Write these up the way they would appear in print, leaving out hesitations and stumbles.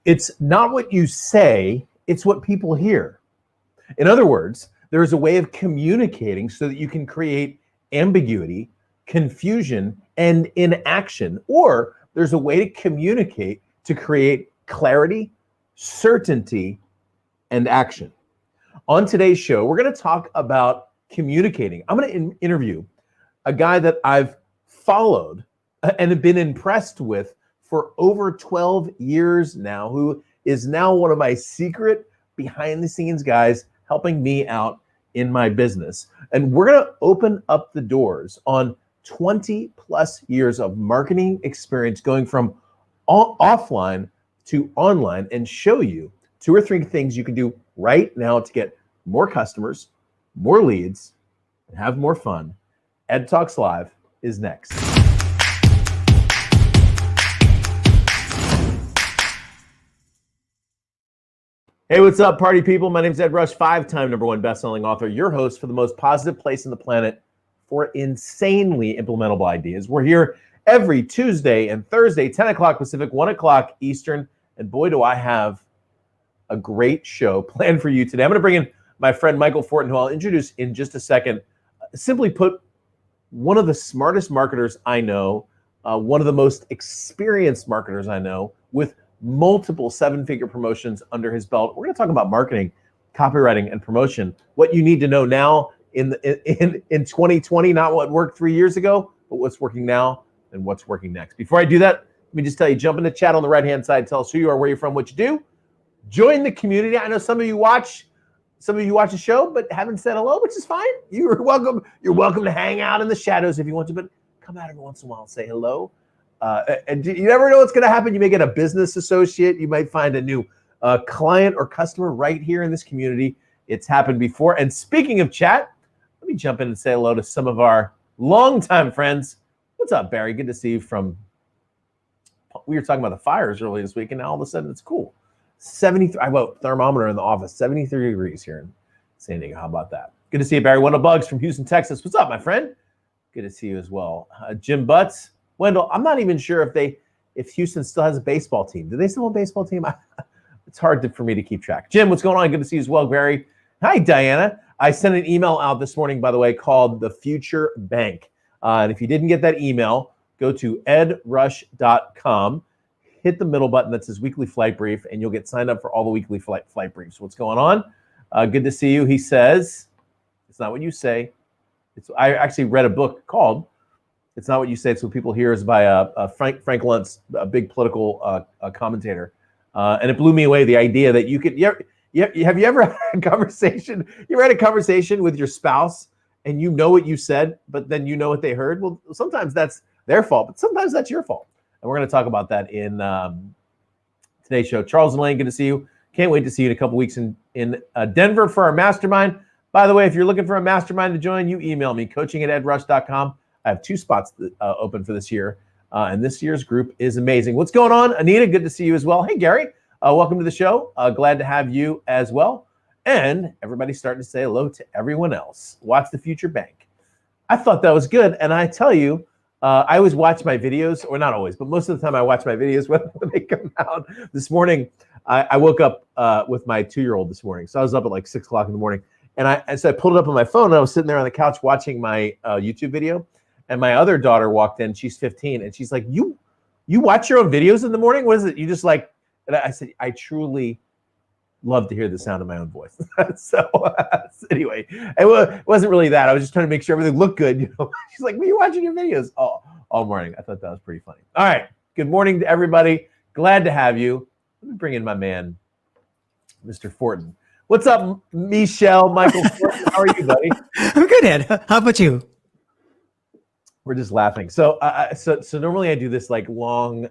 It's not what you say, it's what people hear. In other words, there is a way of communicating so that you can create ambiguity, confusion, and inaction. Or there's a way to communicate to create clarity, certainty, and action. On today's show, we're going to talk about communicating. I'm going to interview a guy that I've followed and have been impressed with for over 12 years now, who is now one of my secret behind the scenes guys helping me out in my business. And we're going to open up the doors on 20 plus years of marketing experience going from offline to online and show you 2 or 3 things you can do right now to get more customers, more leads, and have more fun. EdTalks Live is next. Hey, what's up, party people? My name is Ed Rush, 5-time #1 best-selling author, your host for the most positive place on the planet for insanely implementable ideas. We're here every Tuesday and Thursday, 10 o'clock Pacific, 1 o'clock Eastern, and boy, do I have a great show planned for you today. I'm going to bring in my friend Michael Fortin, who I'll introduce in just a second. Simply put, one of the smartest marketers I know, one of the most experienced marketers I know, with multiple 7-figure promotions under his belt. We're going to talk about marketing, copywriting, and promotion. What you need to know now in 2020, not what worked 3 years ago, but what's working now and what's working next. Before I do that, let me just tell you, jump in the chat on the right-hand side. Tell us who you are, where you're from, what you do. Join the community. I know some of you watch the show, but haven't said hello, which is fine. You're welcome. You're welcome to hang out in the shadows if you want to, but come out every once in a while and say hello. And you never know what's going to happen. You may get a business associate. You might find a new client or customer right here in this community. It's happened before. And speaking of chat, let me jump in and say hello to some of our longtime friends. What's up, Barry? Good to see you we were talking about the fires earlier this week, and now all of a sudden it's cool. 73, I wrote thermometer in the office, 73 degrees here in San Diego. How about that? Good to see you, Barry. Wendell Buggs from Houston, Texas. What's up, my friend? Good to see you as well. Jim Butts. Wendell, I'm not even sure if Houston still has a baseball team. Do they still have a baseball team? It's hard for me to keep track. Jim, what's going on? Good to see you as well, Barry. Hi, Diana. I sent an email out this morning, by the way, called The Future Bank. And if you didn't get that email, go to edrush.com, hit the middle button that says Weekly Flight Brief, and you'll get signed up for all the weekly flight briefs. What's going on? Good to see you. He says, it's not what you say. I actually read a book called It's Not What You Say, It's What People Hear, is by Frank Luntz, a big political commentator. And it blew me away, the idea that you could, have you ever had a conversation, with your spouse and you know what you said, but then you know what they heard? Well, sometimes that's their fault, but sometimes that's your fault. And we're going to talk about that in today's show. Charles and Lane, good to see you. Can't wait to see you in a couple weeks in Denver for our mastermind. By the way, if you're looking for a mastermind to join, you email me, coaching@edrush.com. I have 2 spots open for this year, and this year's group is amazing. What's going on? Anita, good to see you as well. Hey, Gary, welcome to the show. Glad to have you as well. And everybody's starting to say hello to everyone else. Watch The Future Bank. I thought that was good, and I tell you, I always watch my videos, or not always, but most of the time I watch my videos when they come out. This morning, I woke up with my 2-year-old this morning, so I was up at like 6 o'clock in the morning, and so I pulled it up on my phone, and I was sitting there on the couch watching my YouTube video. And my other daughter walked in, she's 15, and she's like, you watch your own videos in the morning? What is it? You just like, and I said, I truly love to hear the sound of my own voice. So anyway, it wasn't really that. I was just trying to make sure everything looked good. You know, she's like, well, you watching your videos all morning. I thought that was pretty funny. All right. Good morning to everybody. Glad to have you. Let me bring in my man, Mr. Fortin. What's up, Michel, Michael Fortin? How are you, buddy? I'm good, Ed. How about you? We're just laughing. So normally I do this like long,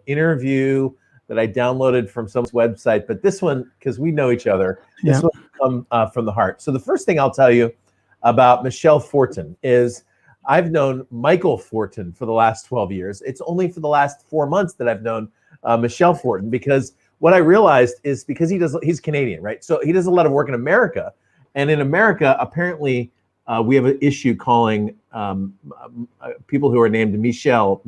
interview that I downloaded from someone's website, but this one, because we know each other, this one come from the heart. So the first thing I'll tell you about Michel Fortin is I've known Michael Fortin for the last 12 years. It's only for the last 4 months that I've known Michel Fortin, because what I realized is because he's Canadian, right? So he does a lot of work in America, and in America, apparently, we have an issue calling people who are named Michel.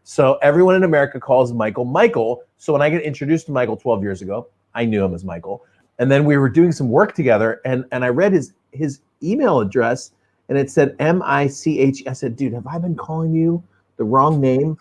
So everyone in America calls Michael Michael. So when I get introduced to Michael 12 years ago, I knew him as Michael. And then we were doing some work together, and I read his email address, and it said M-I-C-H. I said, dude, have I been calling you the wrong name?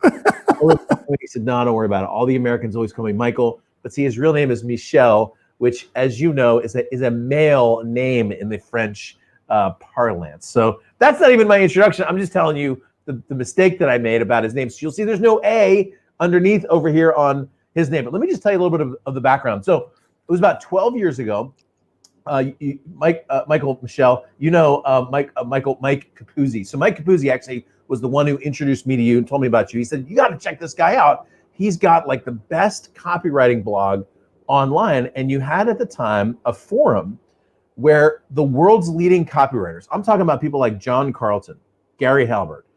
He said, no, don't worry about it. All the Americans always call me Michael. But see, his real name is Michel, which, as you know, is a male name in the French parlance. So that's not even my introduction. I'm just telling you the mistake that I made about his name. So you'll see there's no A underneath over here on his name. But let me just tell you a little bit of the background. So it was about 12 years ago. Michael, Michel, Mike Capuzzi. So Mike Capuzzi actually was the one who introduced me to you and told me about you. He said, you got to check this guy out. He's got like the best copywriting blog online. And you had at the time a forum where the world's leading copywriters, I'm talking about people like John Carlton, Gary Halbert,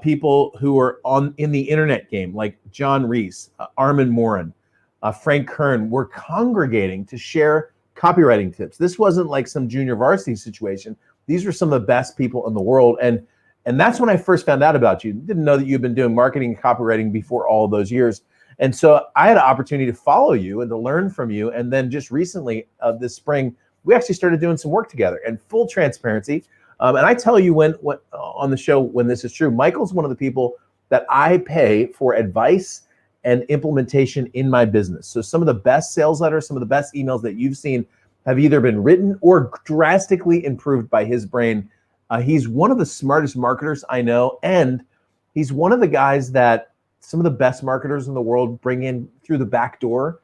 people who are in the internet game like John Reese, Armin Morin, Frank Kern, were congregating to share copywriting tips. This wasn't like some junior varsity situation. These were some of the best people in the world. And that's when I first found out about you. Didn't know that you've been doing marketing and copywriting before all of those years. And so I had an opportunity to follow you and to learn from you. And then just recently, this spring, we actually started doing some work together. And full transparency, and I tell you when on the show when this is true, Michael's one of the people that I pay for advice and implementation in my business. So some of the best sales letters, some of the best emails that you've seen have either been written or drastically improved by his brain. He's one of the smartest marketers I know, and he's one of the guys that some of the best marketers in the world bring in through the back door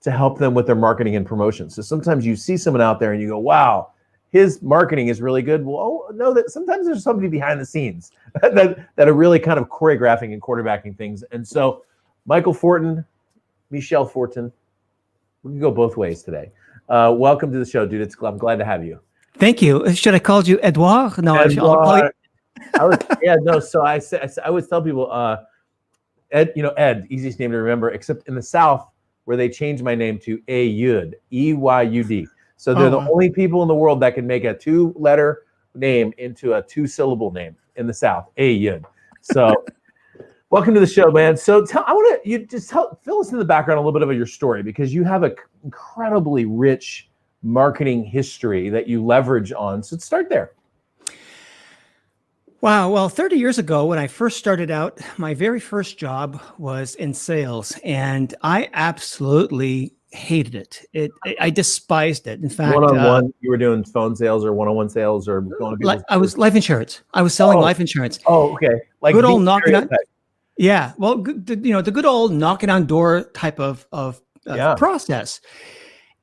to help them with their marketing and promotion. So sometimes you see someone out there and you go, wow, his marketing is really good. Well, no, that sometimes there's somebody behind the scenes that are really kind of choreographing and quarterbacking things. And so Michael Fortin, Michel Fortin, we can go both ways today. Welcome to the show, dude. I'm glad to have you. Thank you. Should I call you Edouard? No, I'll call you. So I always tell people, Ed, Ed, easiest name to remember, except in the South where they changed my name to Eyud, E-Y-U-D. So they're the only people in the world that can make a 2-letter name into a 2-syllable name in the South, Eyud. So welcome to the show, man. So I want you just fill us in the background a little bit of your story, because you have an incredibly rich marketing history that you leverage on. So let's start there. Wow. Well, 30 years ago, when I first started out, my very first job was in sales, and I absolutely hated it. I despised it. In fact, one-on-one, you were doing phone sales or one-on-one sales or going to I was life insurance. I was selling life insurance. Oh, okay. Like good old knocking on. Yeah. Well, the good old knocking on door type of process.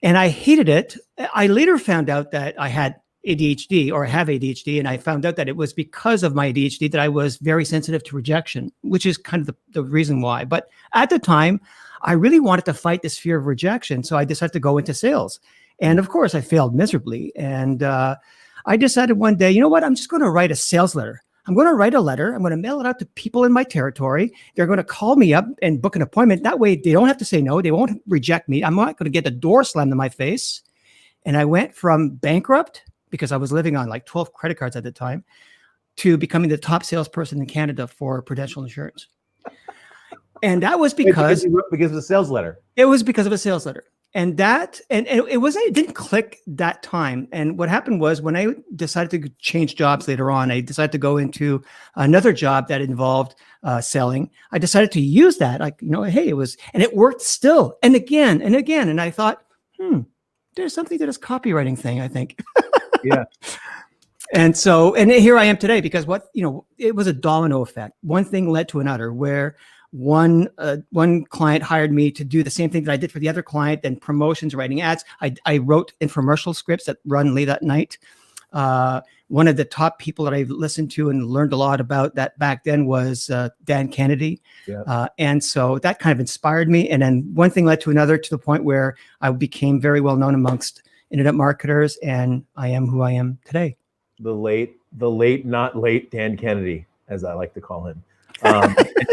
And I hated it. I later found out that I had ADHD, or I have ADHD, and I found out that it was because of my ADHD that I was very sensitive to rejection, which is kind of the reason why. But at the time, I really wanted to fight this fear of rejection, so I decided to go into sales. And of course, I failed miserably. And I decided one day, you know what? I'm just going to write a sales letter. I'm going to write a letter. I'm going to mail it out to people in my territory. They're going to call me up and book an appointment. That way, they don't have to say no. They won't reject me. I'm not going to get the door slammed in my face. And I went from bankrupt, because I was living on like 12 credit cards at the time, to becoming the top salesperson in Canada for Prudential Insurance. And that was because of a sales letter. It was because of a sales letter. And it didn't click that time. And what happened was, when I decided to change jobs later on, I decided to go into another job that involved selling. I decided to use that, hey, and it worked still, and again and again. And I thought, there's something to this copywriting thing, I think. Yeah. And here I am today, because it was a domino effect. One thing led to another, where one client hired me to do the same thing that I did for the other client, then promotions, writing ads. I wrote infomercial scripts that run late at night. One of the top people that I listened to and learned a lot about that back then was Dan Kennedy. Yeah. And so that kind of inspired me. And then one thing led to another, to the point where I became very well known amongst internet marketers, and I am who I am today. The late, not late Dan Kennedy, as I like to call him.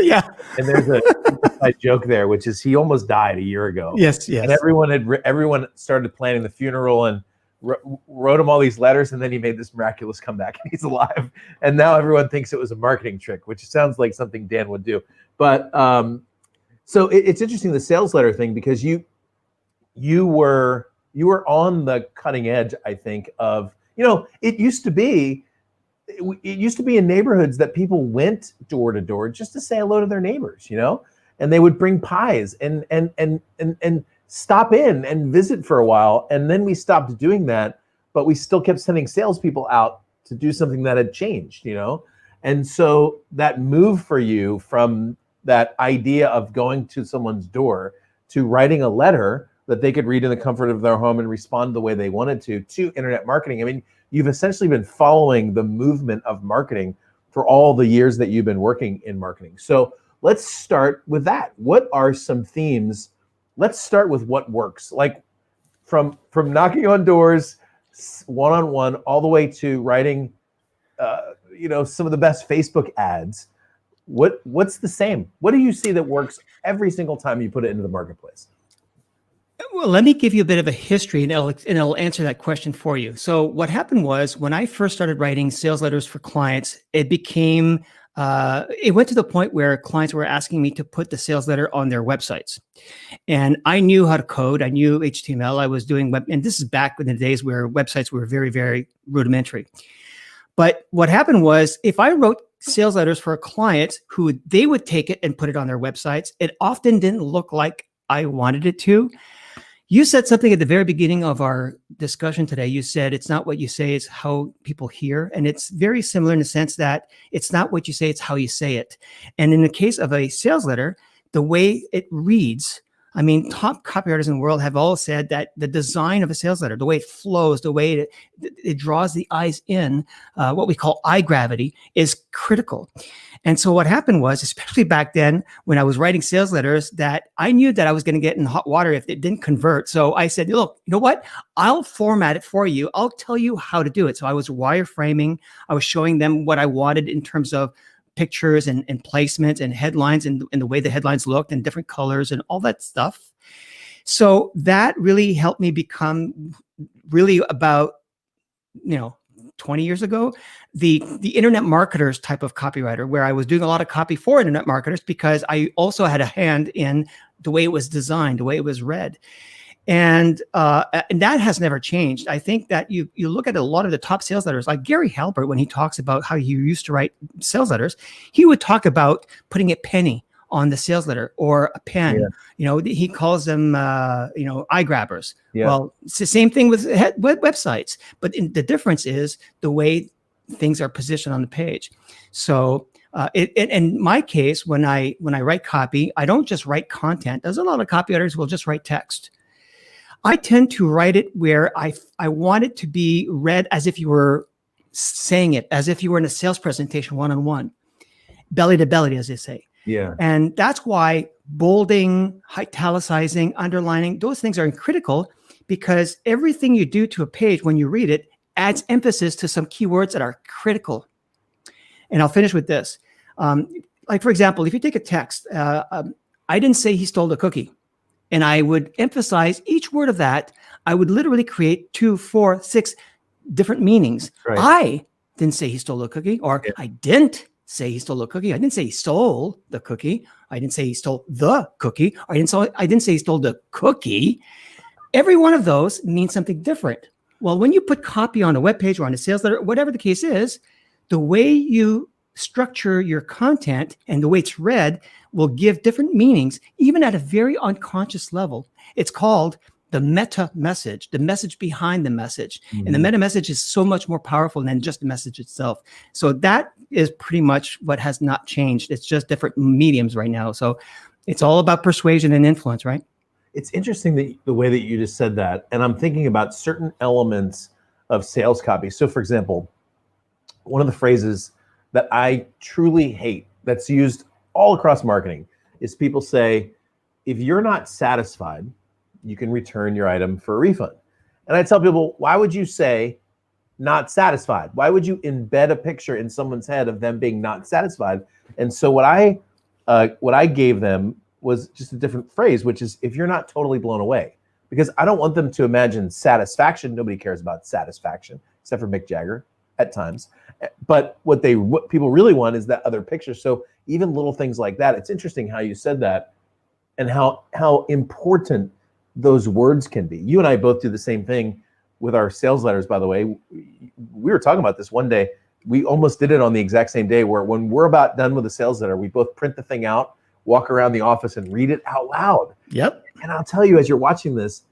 Yeah. And there's a joke there, which is he almost died a year ago. Yes. And everyone started planning the funeral, and wrote him all these letters, and then he made this miraculous comeback, and he's alive. And now everyone thinks it was a marketing trick, which sounds like something Dan would do. But so it's interesting, the sales letter thing, because you were on the cutting edge, I think, of, it used to be in neighborhoods that people went door to door just to say hello to their neighbors, and they would bring pies and stop in and visit for a while. And then we stopped doing that, but we still kept sending salespeople out to do something that had changed, And so that move for you from that idea of going to someone's door to writing a letter that they could read in the comfort of their home and respond the way they wanted to internet marketing. I mean, you've essentially been following the movement of marketing for all the years that you've been working in marketing. So let's start with that. What are some themes? Let's start with what works, like from knocking on doors, one-on-one, all the way to writing, some of the best Facebook ads. What's the same? What do you see that works every single time you put it into the marketplace? Well, let me give you a bit of a history, and I'll answer that question for you. So what happened was, when I first started writing sales letters for clients, it went to the point where clients were asking me to put the sales letter on their websites. And I knew how to code. I knew HTML. I was doing web, and this is back in the days where websites were very, very rudimentary. But what happened was, if I wrote sales letters for a client they would take it and put it on their websites, it often didn't look like I wanted it to. You said something at the very beginning of our discussion today. You said it's not what you say, it's how people hear. And it's very similar in the sense that it's not what you say, it's how you say it. And in the case of a sales letter, the way it reads, I mean, top copywriters in the world have all said that the design of a sales letter, the way it flows, the way it draws the eyes in, what we call eye gravity, is critical. And so what happened was, especially back then when I was writing sales letters, that I knew that I was going to get in hot water if it didn't convert. So I said, look, you know what? I'll format it for you. I'll tell you how to do it. So I was wireframing. I was showing them what I wanted in terms of pictures and placement and headlines and the way the headlines looked and different colors and all that stuff. So that really helped me become really about, 20 years ago, the internet marketers type of copywriter, where I was doing a lot of copy for internet marketers because I also had a hand in the way it was designed, the way it was read. And that has never changed. I think that you look at a lot of the top sales letters, like Gary Halbert, when he talks about how he used to write sales letters, he would talk about putting a penny on the sales letter or a pen. Yeah. He calls them, eye grabbers. Yeah. Well, it's the same thing with websites, but the difference is the way things are positioned on the page. So in my case, when I write copy, I don't just write content. There's a lot of copywriters who will just write text. I tend to write it where I want it to be read as if you were saying it, as if you were in a sales presentation one-on-one, belly to belly, as they say. Yeah. And that's why bolding, italicizing, underlining, those things are critical, because everything you do to a page when you read it adds emphasis to some keywords that are critical. And I'll finish with this. Like, for example, if you take a text, I didn't say he stole the cookie. And I would emphasize each word of that. I would literally create 2, 4, 6 different meanings. Right. I didn't say he stole the cookie, or yeah. I didn't say he stole the cookie. I didn't say he stole the cookie. I didn't say he stole the cookie. I didn't say he stole the cookie. Every one of those means something different. Well, when you put copy on a web page or on a sales letter, whatever the case is, the way you structure your content and the way it's read will give different meanings, even at a very unconscious level. It's called the meta message, the message behind the message. Mm-hmm. And the meta message is so much more powerful than just the message itself. So that is pretty much what has not changed. It's just different mediums right now. So it's all about persuasion and influence, right? It's interesting that the way that you just said that. And I'm thinking about certain elements of sales copy. So for example, one of the phrases that I truly hate that's used all across marketing is people say, if you're not satisfied, you can return your item for a refund. And I tell people, why would you say not satisfied? Why would you embed a picture in someone's head of them being not satisfied? And so what I gave them was just a different phrase, which is if you're not totally blown away. because I don't want them to imagine satisfaction. Nobody cares about satisfaction except for Mick Jagger at times. But what people really want is that other picture. So even little things like that, it's interesting how you said that and how important those words can be. You and I both do the same thing with our sales letters, by the way. We were talking about this one day. We almost did it on the exact same day, where when we're about done with a sales letter, we both print the thing out, walk around the office and read it out loud. Yep. And I'll tell you, as you're watching this,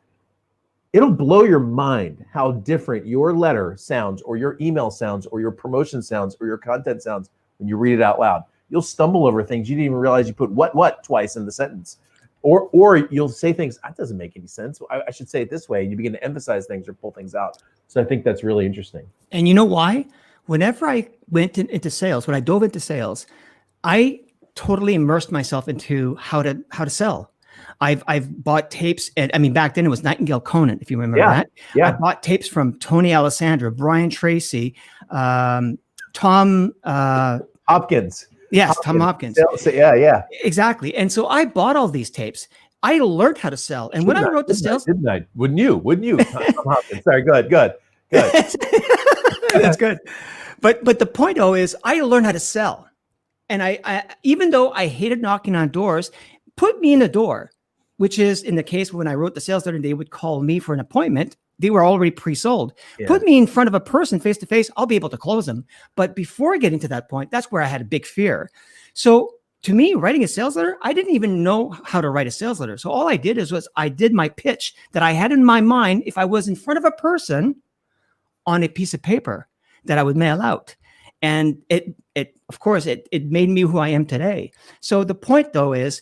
it'll blow your mind how different your letter sounds, or your email sounds, or your promotion sounds, or your content sounds when you read it out loud. You'll stumble over things you didn't even realize you put what twice in the sentence. Or you'll say things, that doesn't make any sense. I should say it this way. And you begin to emphasize things or pull things out. So I think that's really interesting. And you know why? Whenever I went into sales, when I dove into sales, I totally immersed myself into how to sell. I've bought tapes, and I mean, back then it was Nightingale Conant, if you remember that. Yeah. I bought tapes from Tony Alessandra, Brian Tracy, Tom Hopkins. Yes, Tom Hopkins. Yeah. Exactly. And so I bought all these tapes. I learned how to sell. And when I wrote the sales, didn't I? Wouldn't you? Tom Hopkins. Sorry, good. That's good. But the point though is I learned how to sell. And I even though I hated knocking on doors, put me in the door, which is in the case when I wrote the sales letter, they would call me for an appointment. They were already pre-sold. Yeah. Put me in front of a person face to face, I'll be able to close them. But before getting to that point, that's where I had a big fear. So to me, writing a sales letter, I didn't even know how to write a sales letter. So all I did was I did my pitch that I had in my mind if I was in front of a person on a piece of paper that I would mail out. And it of course, it made me who I am today. So the point though is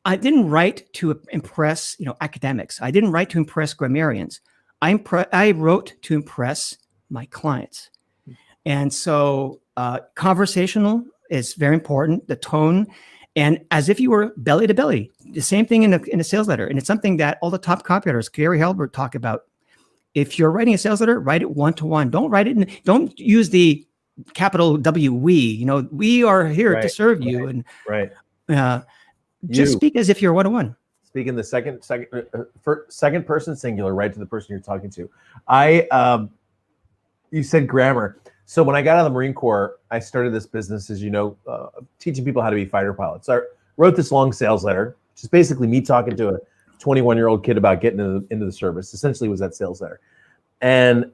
I didn't write to impress, academics. I didn't write to impress grammarians. I wrote to impress my clients. And so conversational is very important, the tone, and as if you were belly to belly, the same thing in a sales letter. And it's something that all the top copywriters, Gary Halbert, talk about. If you're writing a sales letter, write it one-to-one. Don't use the capital W, we. We are here to serve you. And just speak as if you're one-to-one. Speak in the second person singular, right to the person you're talking to. You said grammar. So when I got out of the Marine Corps, I started this business, as you know, teaching people how to be fighter pilots. So I wrote this long sales letter, which is basically me talking to a 21-year-old kid about getting into the service. Essentially was that sales letter. And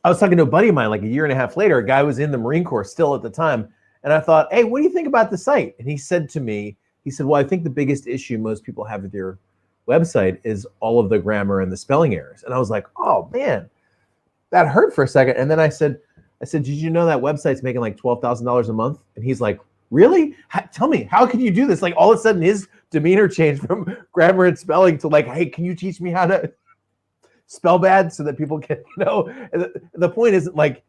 I was talking to a buddy of mine like a year and a half later. A guy was in the Marine Corps still at the time. And I thought, hey, what do you think about the site? And he said to me, well, I think the biggest issue most people have with your website is all of the grammar and the spelling errors. And I was like, oh man, that hurt for a second. And then I said, did you know that website's making like $12,000 a month? And he's like, really? Tell me, how can you do this? Like all of a sudden his demeanor changed from grammar and spelling to like, hey, can you teach me how to spell bad so that people can, the point isn't like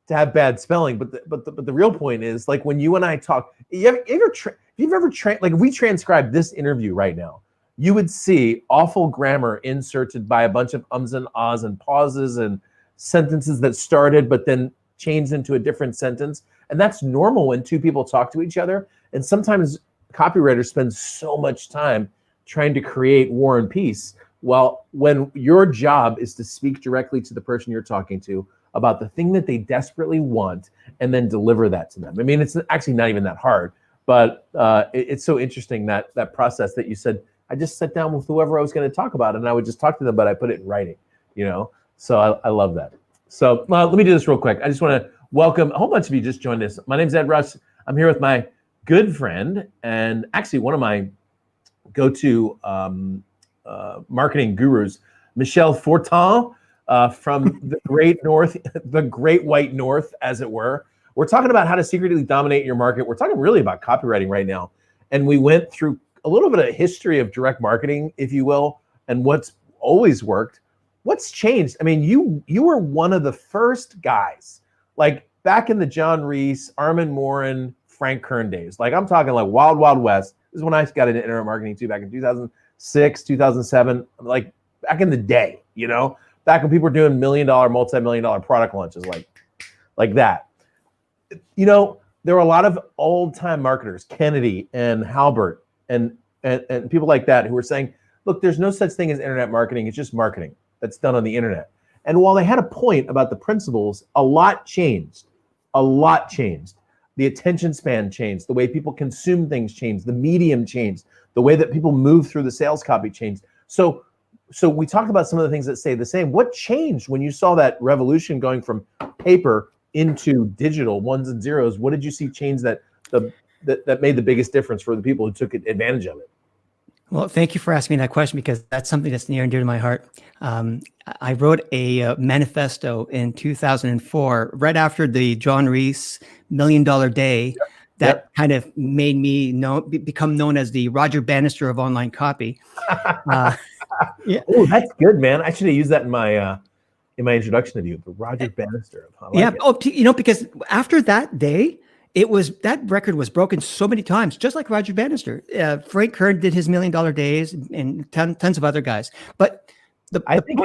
to have bad spelling, but the real point is like when you and I talk, if we transcribe this interview right now, you would see awful grammar inserted by a bunch of ums and ahs and pauses and sentences that started but then changed into a different sentence. And that's normal when two people talk to each other. And sometimes copywriters spend so much time trying to create war and peace. Well, when your job is to speak directly to the person you're talking to about the thing that they desperately want and then deliver that to them. I mean, it's actually not even that hard, but it's so interesting that process that you said, I just sat down with whoever I was going to talk about and I would just talk to them, but I put it in writing, So I love that. So let me do this real quick. I just want to welcome a whole bunch of you just joined us. My name's Ed Rush. I'm here with my good friend and actually one of my go-to marketing gurus, Michel Fortin from the Great North, the Great White North, as it were. We're talking about how to secretly dominate your market. We're talking really about copywriting right now. And we went through a little bit of history of direct marketing, if you will, and what's always worked. What's changed? I mean, you were one of the first guys, like back in the John Reese, Armin Morin, Frank Kern days. Like I'm talking like Wild Wild West. This is when I got into internet marketing too, back in 2006, 2007, like back in the day, back when people were doing $1 million, multi-million-dollar product launches like that. There were a lot of old time marketers, Kennedy and Halbert and people like that who were saying, look, there's no such thing as internet marketing. It's just marketing that's done on the internet. And while they had a point about the principles, a lot changed. A lot changed. The attention span changed. The way people consume things changed. The medium changed. The way that people move through the sales copy changed. So we talked about some of the things that stay the same. What changed when you saw that revolution going from paper into digital, ones and zeros? What did you see change that made the biggest difference for the people who took advantage of it? Well, thank you for asking me that question, because that's something that's near and dear to my heart. I wrote a manifesto in 2004, right after the John Reese $1 Million Day, that kind of made me become known as the Roger Bannister of online copy. Yeah. Oh, that's good, man. I should have used that in my introduction of you, the Roger Bannister. Because after that day, that record was broken so many times, just like Roger Bannister. Frank Kern did his $1 Million Days, and tons of other guys. But I think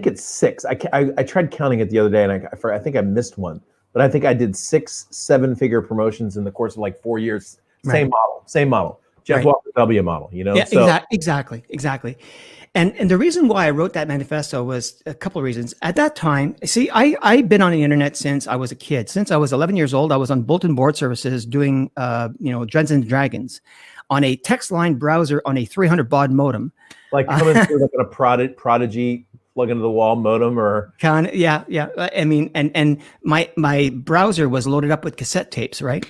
it's 6. I tried counting it the other day, and I think I missed one. But I think I did 6 7-figure promotions in the course of like 4 years. Same model. Jeff Walker W model. Yeah, exactly. And the reason why I wrote that manifesto was a couple of reasons. At that time, see, I've been on the internet since I was a kid. Since I was 11 years old, I was on bulletin board services doing, Dungeons and Dragons on a text line browser on a 300 baud modem. Like coming through like a Prodigy plug into the wall modem, or yeah. I mean, and my browser was loaded up with cassette tapes, right?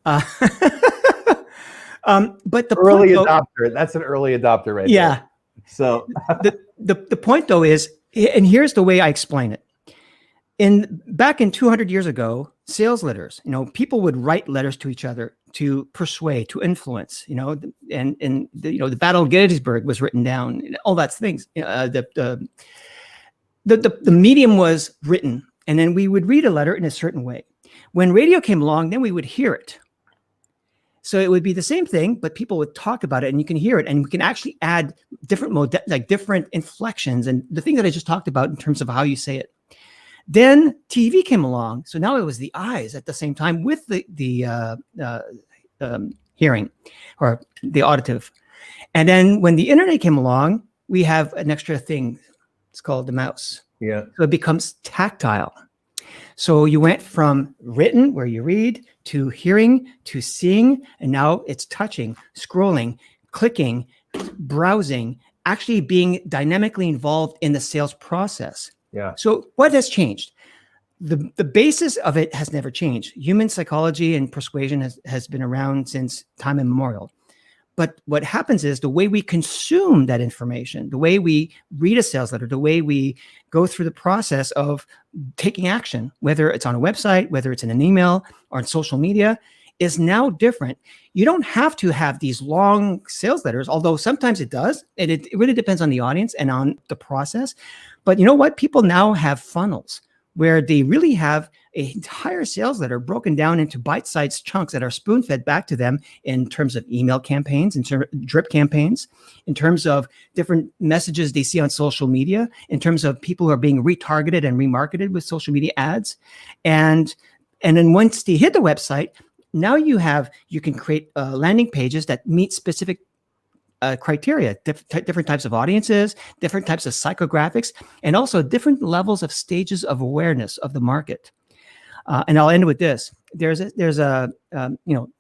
But the early adopter. That's an early adopter, right? Yeah. There. So the point though is, and here's the way I explain it. Back in 200 years ago, sales letters, people would write letters to each other to persuade, to influence, and the Battle of Gettysburg was written down, all that things. The medium was written, and then we would read a letter in a certain way. When radio came along, then we would hear it. So it would be the same thing, but people would talk about it, and you can hear it, and we can actually add different different inflections and the thing that I just talked about in terms of how you say it. Then TV came along, so now it was the eyes at the same time with the hearing or the auditive. And then when the internet came along, we have an extra thing. It's called the mouse. Yeah. So it becomes tactile. So you went from written, where you read, to hearing, to seeing, and now it's touching, scrolling, clicking, browsing, actually being dynamically involved in the sales process. Yeah. So what has changed? The basis of it has never changed. Human psychology and persuasion has been around since time immemorial. But what happens is the way we consume that information, the way we read a sales letter, the way we go through the process of taking action, whether it's on a website, whether it's in an email or on social media, is now different. You don't have to have these long sales letters, although sometimes it does. And it really depends on the audience and on the process. But you know what? People now have funnels where they really have an entire sales letter broken down into bite-sized chunks that are spoon-fed back to them in terms of email campaigns, in terms of drip campaigns, in terms of different messages they see on social media, in terms of people who are being retargeted and remarketed with social media ads. And then once they hit the website, now you can create landing pages that meet specific criteria, different types of audiences, different types of psychographics, and also different levels of stages of awareness of the market. And I'll end with this. There's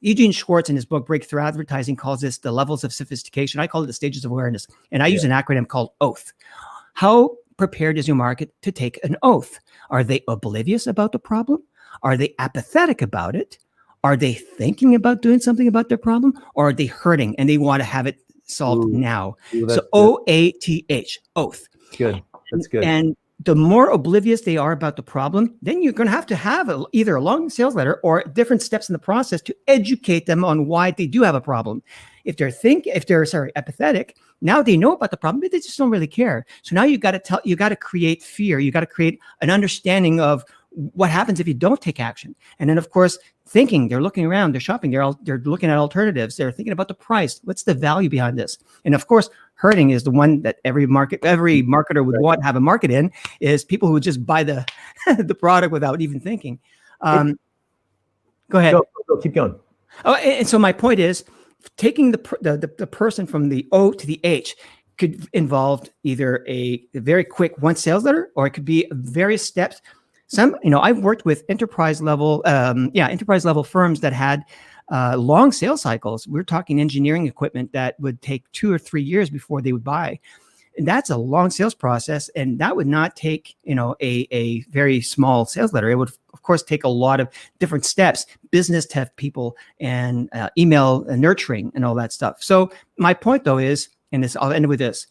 Eugene Schwartz in his book, Breakthrough Advertising, calls this the levels of sophistication. I call it the stages of awareness. And I use an acronym called OATH. How prepared is your market to take an oath? Are they oblivious about the problem? Are they apathetic about it? Are they thinking about doing something about their problem? Or are they hurting and they want to have it solved now? So OATH, oath. Good. That's good. And the more oblivious they are about the problem, then you're going to have either a long sales letter or different steps in the process to educate them on why they do have a problem. If they're apathetic, now they know about the problem, but they just don't really care. So now you got to create fear. You got to create an understanding of what happens if you don't take action. And then of course, thinking, they're looking around, they're shopping, they're looking at alternatives. They're thinking about the price. What's the value behind this? And of course, hurting is the one that every marketer would want to have a market in, is people who would just buy the product without even thinking. Go ahead. Go, keep going. Oh, and so my point is, taking the person from the O to the H could involve either a very quick one sales letter, or it could be various steps. I've worked with enterprise level firms that had long sales cycles. We're talking engineering equipment that would take 2 or 3 years before they would buy. And that's a long sales process. And that would not take, a very small sales letter. It would, of course, take a lot of different steps, business to have people, and email nurturing and all that stuff. So my point, though, is, and I'll end with this,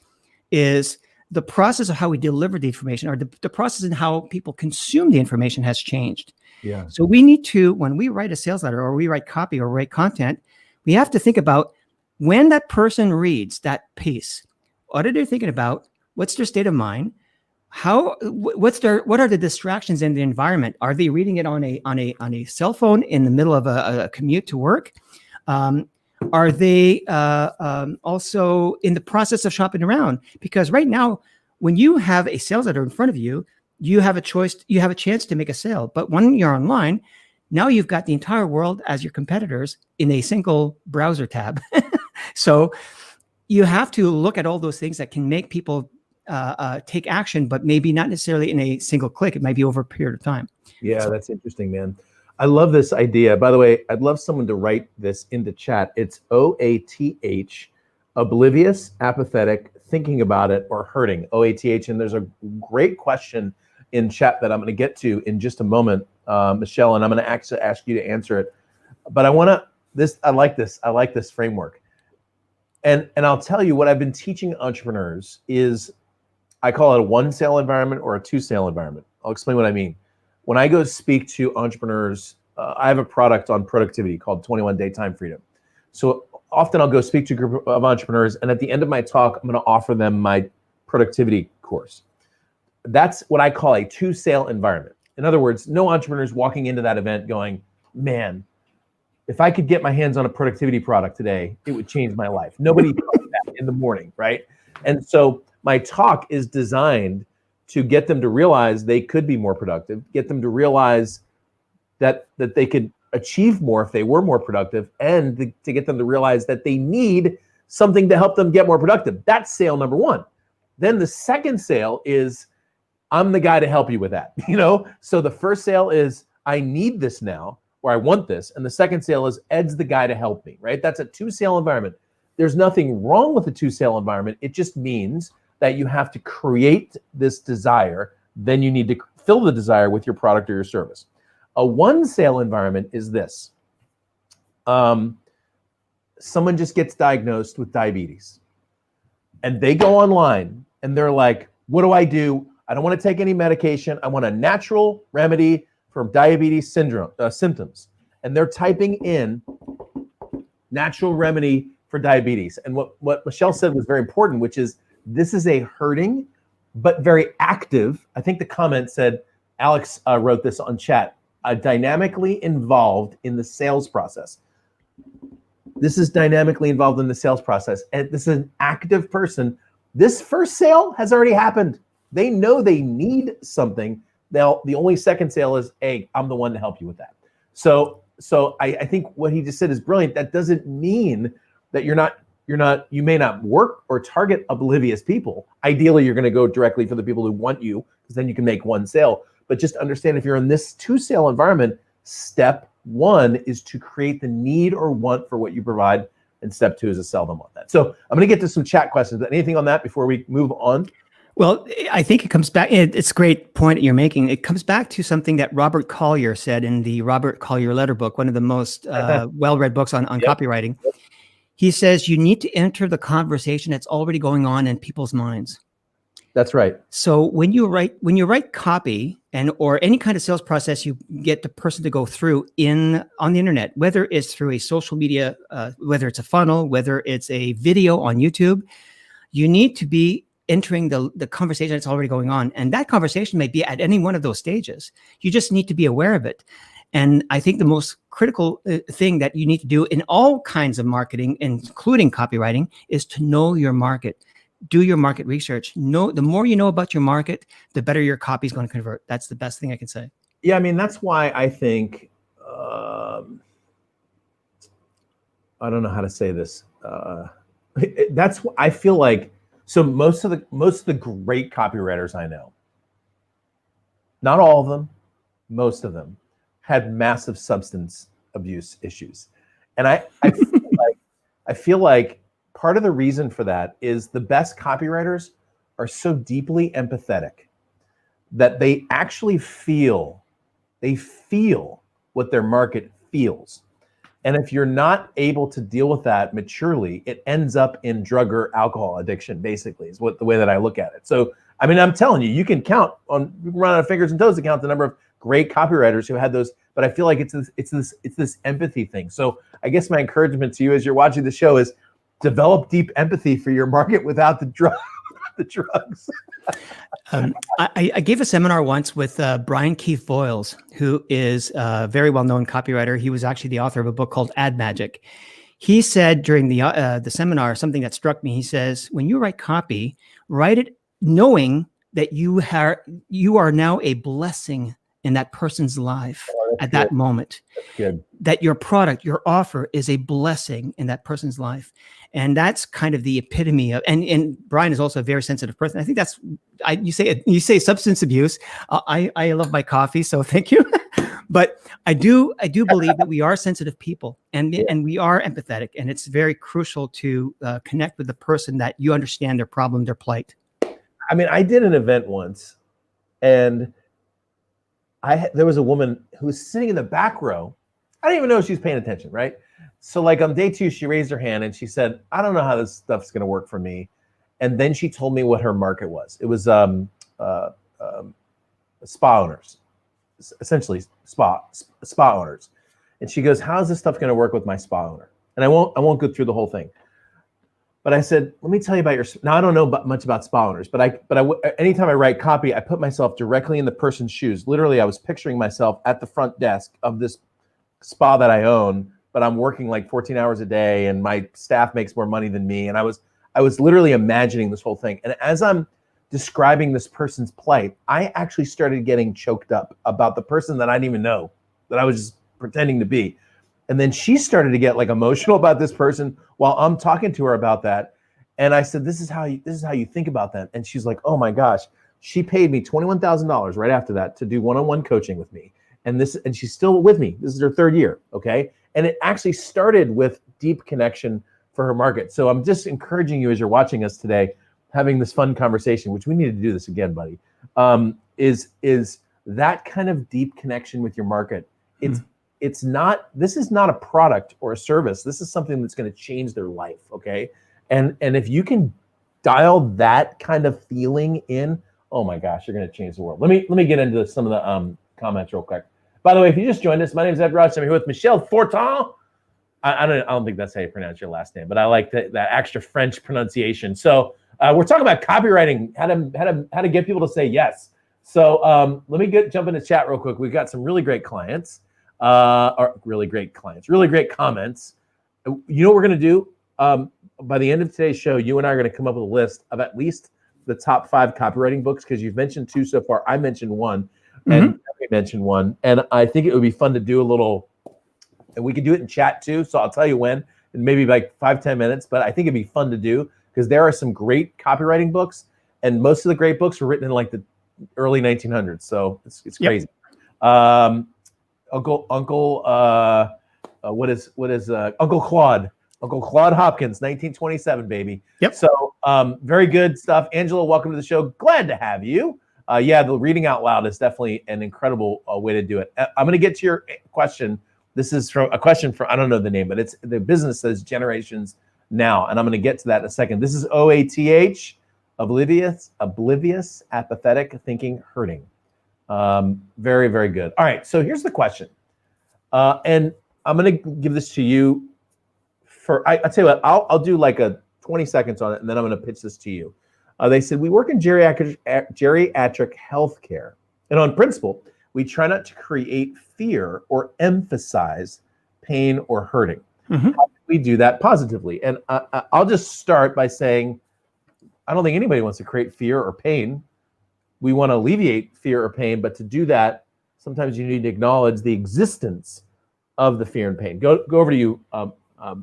is the process of how we deliver the information, or the process in how people consume the information, has changed. Yeah. So we need to, when we write a sales letter, or we write copy, or write content, we have to think about when that person reads that piece, what are they thinking about? What's their state of mind? What are the distractions in the environment? Are they reading it on a cell phone in the middle of a commute to work? Are they also in the process of shopping around? Because right now, when you have a sales letter in front of you, you have a choice. You have a chance to make a sale. But when you're online, now you've got the entire world as your competitors in a single browser tab. So you have to look at all those things that can make people take action, but maybe not necessarily in a single click. It might be over a period of time. Yeah, that's interesting, man. I love this idea. By the way, I'd love someone to write this into chat. It's OATH, oblivious, apathetic, thinking about it, or hurting, OATH. And there's a great question in chat that I'm going to get to in just a moment, Michelle, and I'm going to actually ask you to answer it. But I like this framework. And I'll tell you what I've been teaching entrepreneurs is, I call it a one sale environment or a two sale environment. I'll explain what I mean. When I go speak to entrepreneurs, I have a product on productivity called 21 Day Time Freedom. So often I'll go speak to a group of entrepreneurs, and at the end of my talk, I'm going to offer them my productivity course. That's what I call a two sale environment. In other words, no entrepreneurs walking into that event going, man, if I could get my hands on a productivity product today, it would change my life. Nobody does that in the morning, right? And so my talk is designed to get them to realize they could be more productive, get them to realize that they could achieve more if they were more productive, and to get them to realize that they need something to help them get more productive. That's sale number one. Then the second sale is, I'm the guy to help you with that. So the first sale is, I need this now, or I want this. And the second sale is, Ed's the guy to help me, right? That's a two sale environment. There's nothing wrong with a two sale environment. It just means that you have to create this desire. Then you need to fill the desire with your product or your service. A one sale environment is this. Someone just gets diagnosed with diabetes, and they go online and they're like, what do? I don't want to take any medication. I want a natural remedy for diabetes symptoms. And they're typing in natural remedy for diabetes. And what Michelle said was very important, which is, this is a hurting but very active. I think the comment said, Alex wrote this on chat, dynamically involved in the sales process. This is dynamically involved in the sales process. And this is an active person. This first sale has already happened. They know they need something. The only second sale is, hey, I'm the one to help you with that. So I think what he just said is brilliant. That doesn't mean that you may not work or target oblivious people. Ideally, you're going to go directly for the people who want you, because then you can make one sale. But just understand, if you're in this two sale environment, step one is to create the need or want for what you provide, and step two is to sell them on that. So I'm going to get to some chat questions. Anything on that before we move on? Well, I think it comes back, it's a great point you're making. It comes back to something that Robert Collier said in the Robert Collier Letter book, one of the most well-read books on copywriting. He says, you need to enter the conversation that's already going on in people's minds. That's right. So when you write copy or any kind of sales process, you get the person to go through on the internet, whether it's through a social media, whether it's a funnel, whether it's a video on YouTube, you need to be entering the conversation that's already going on. And that conversation may be at any one of those stages. You just need to be aware of it. And I think the most critical thing that you need to do in all kinds of marketing, including copywriting, is to know your market. Do your market research. The more you know about your market, the better your copy is going to convert. That's the best thing I can say. Yeah, I mean, that's why I think I don't know how to say this. That's what I feel like. So most of the great copywriters I know, not all of them, most of them, had massive substance abuse issues, and I feel like part of the reason for that is the best copywriters are so deeply empathetic that they actually feel what their market feels. And if you're not able to deal with that maturely, it ends up in drug or alcohol addiction, basically, is the way that I look at it. So, I mean, I'm telling you, you can run out of fingers and toes to count the number of great copywriters who had those, but I feel like it's this empathy thing. So I guess my encouragement to you as you're watching the show is develop deep empathy for your market without the drugs. I gave a seminar once with Brian Keith Voiles, who is a very well-known copywriter. He was actually the author of a book called Ad Magic. He said during the seminar something that struck me. He says, when you write copy, write it knowing that you are now a blessing in that person's life at that moment. That's good. That your product, your offer is a blessing in that person's life. And that's kind of the epitome of, and Brian is also a very sensitive person. I think that's, you say substance abuse. I love my coffee, so thank you. But I do believe that we are sensitive people and we are empathetic, and it's very crucial to connect with the person that you understand their problem, their plight. I mean, I did an event once, and there was a woman who was sitting in the back row. I didn't even know she was paying attention, right? So like on day 2, she raised her hand and she said, I don't know how this stuff's going to work for me. And then she told me what her market was. It was spa owners, essentially spa owners. And she goes, how is this stuff going to work with my spa owner? And I won't go through the whole thing. But I said, let me tell you about now I don't know much about spa owners, but anytime I write copy, I put myself directly in the person's shoes. Literally, I was picturing myself at the front desk of this spa that I own, but I'm working like 14 hours a day and my staff makes more money than me. And I was literally imagining this whole thing. And as I'm describing this person's plight, I actually started getting choked up about the person that I didn't even know, that I was just pretending to be. And then she started to get like emotional about this person while I'm talking to her about that. And I said, this is how you think about that. And she's like, oh my gosh, she paid me $21,000 right after that to do one-on-one coaching with me. And she's still with me. This is her 3rd year. Okay. And it actually started with deep connection for her market. So I'm just encouraging you as you're watching us today, having this fun conversation, which we need to do this again, buddy, is that kind of deep connection with your market. This is not a product or a service. This is something that's going to change their life. Okay. And if you can dial that kind of feeling in, oh my gosh, you're going to change the world. Let me get into some of the comments real quick. By the way, if you just joined us, my name is Ed Rush. I'm here with Michel Fortin. I don't think that's how you pronounce your last name, but I like that extra French pronunciation. So we're talking about copywriting, how to get people to say yes. So let me jump into chat real quick. We've got some really great clients, really great comments. You know what we're going to do? By the end of today's show, you and I are going to come up with a list of at least the top 5 copywriting books, because you've mentioned 2 so far. I mentioned 1, and we mentioned 1, and I think it would be fun to do a little. And we can do it in chat too, so I'll tell you when, in maybe like 5-10 minutes. But I think it'd be fun to do because there are some great copywriting books, and most of the great books were written in like the early 1900s. So it's crazy. Uncle Claude Hopkins, 1927, baby. Yep. So very good stuff. Angela, welcome to the show. Glad to have you. The reading out loud is definitely an incredible way to do it. I'm going to get to your question. This is from a question from, I don't know the name, but it's the business says Generations Now. And I'm going to get to that in a second. This is OATH, oblivious, apathetic, thinking, hurting. Very, very good. All right. So here's the question. And I'm going to give this to you I'll tell you what, I'll do like a 20 seconds on it, and then I'm going to pitch this to you. They said, we work in geriatric healthcare. And on principle, we try not to create fear or emphasize pain or hurting. How do we do that positively? And I'll just start by saying, I don't think anybody wants to create fear or pain. We want to alleviate fear or pain, but to do that, sometimes you need to acknowledge the existence of the fear and pain. Go over to you,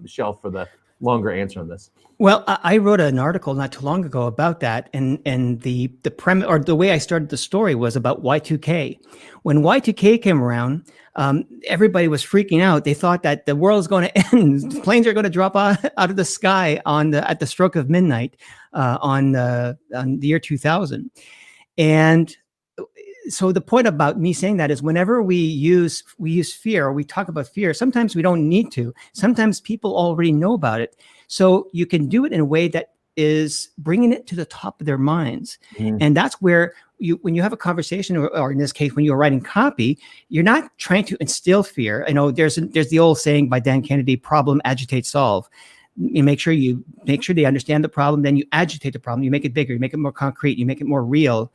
Michel, for the longer answer on this. Well, I wrote an article not too long ago about that, and the premise, or the way I started the story, was about Y2K. When Y2K came around, everybody was freaking out. They thought that the world is going to end. Planes are going to drop out of the sky at the stroke of midnight on the year 2000. And so the point about me saying that is, whenever we use fear, or we talk about fear, sometimes we don't need to. Sometimes people already know about it. So you can do it in a way that is bringing it to the top of their minds. And that's where when you have a conversation, or in this case, when you're writing copy, you're not trying to instill fear. I know there's the old saying by Dan Kennedy: problem, agitate, solve. You make sure they understand the problem, then you agitate the problem, you make it bigger, you make it more concrete, you make it more real,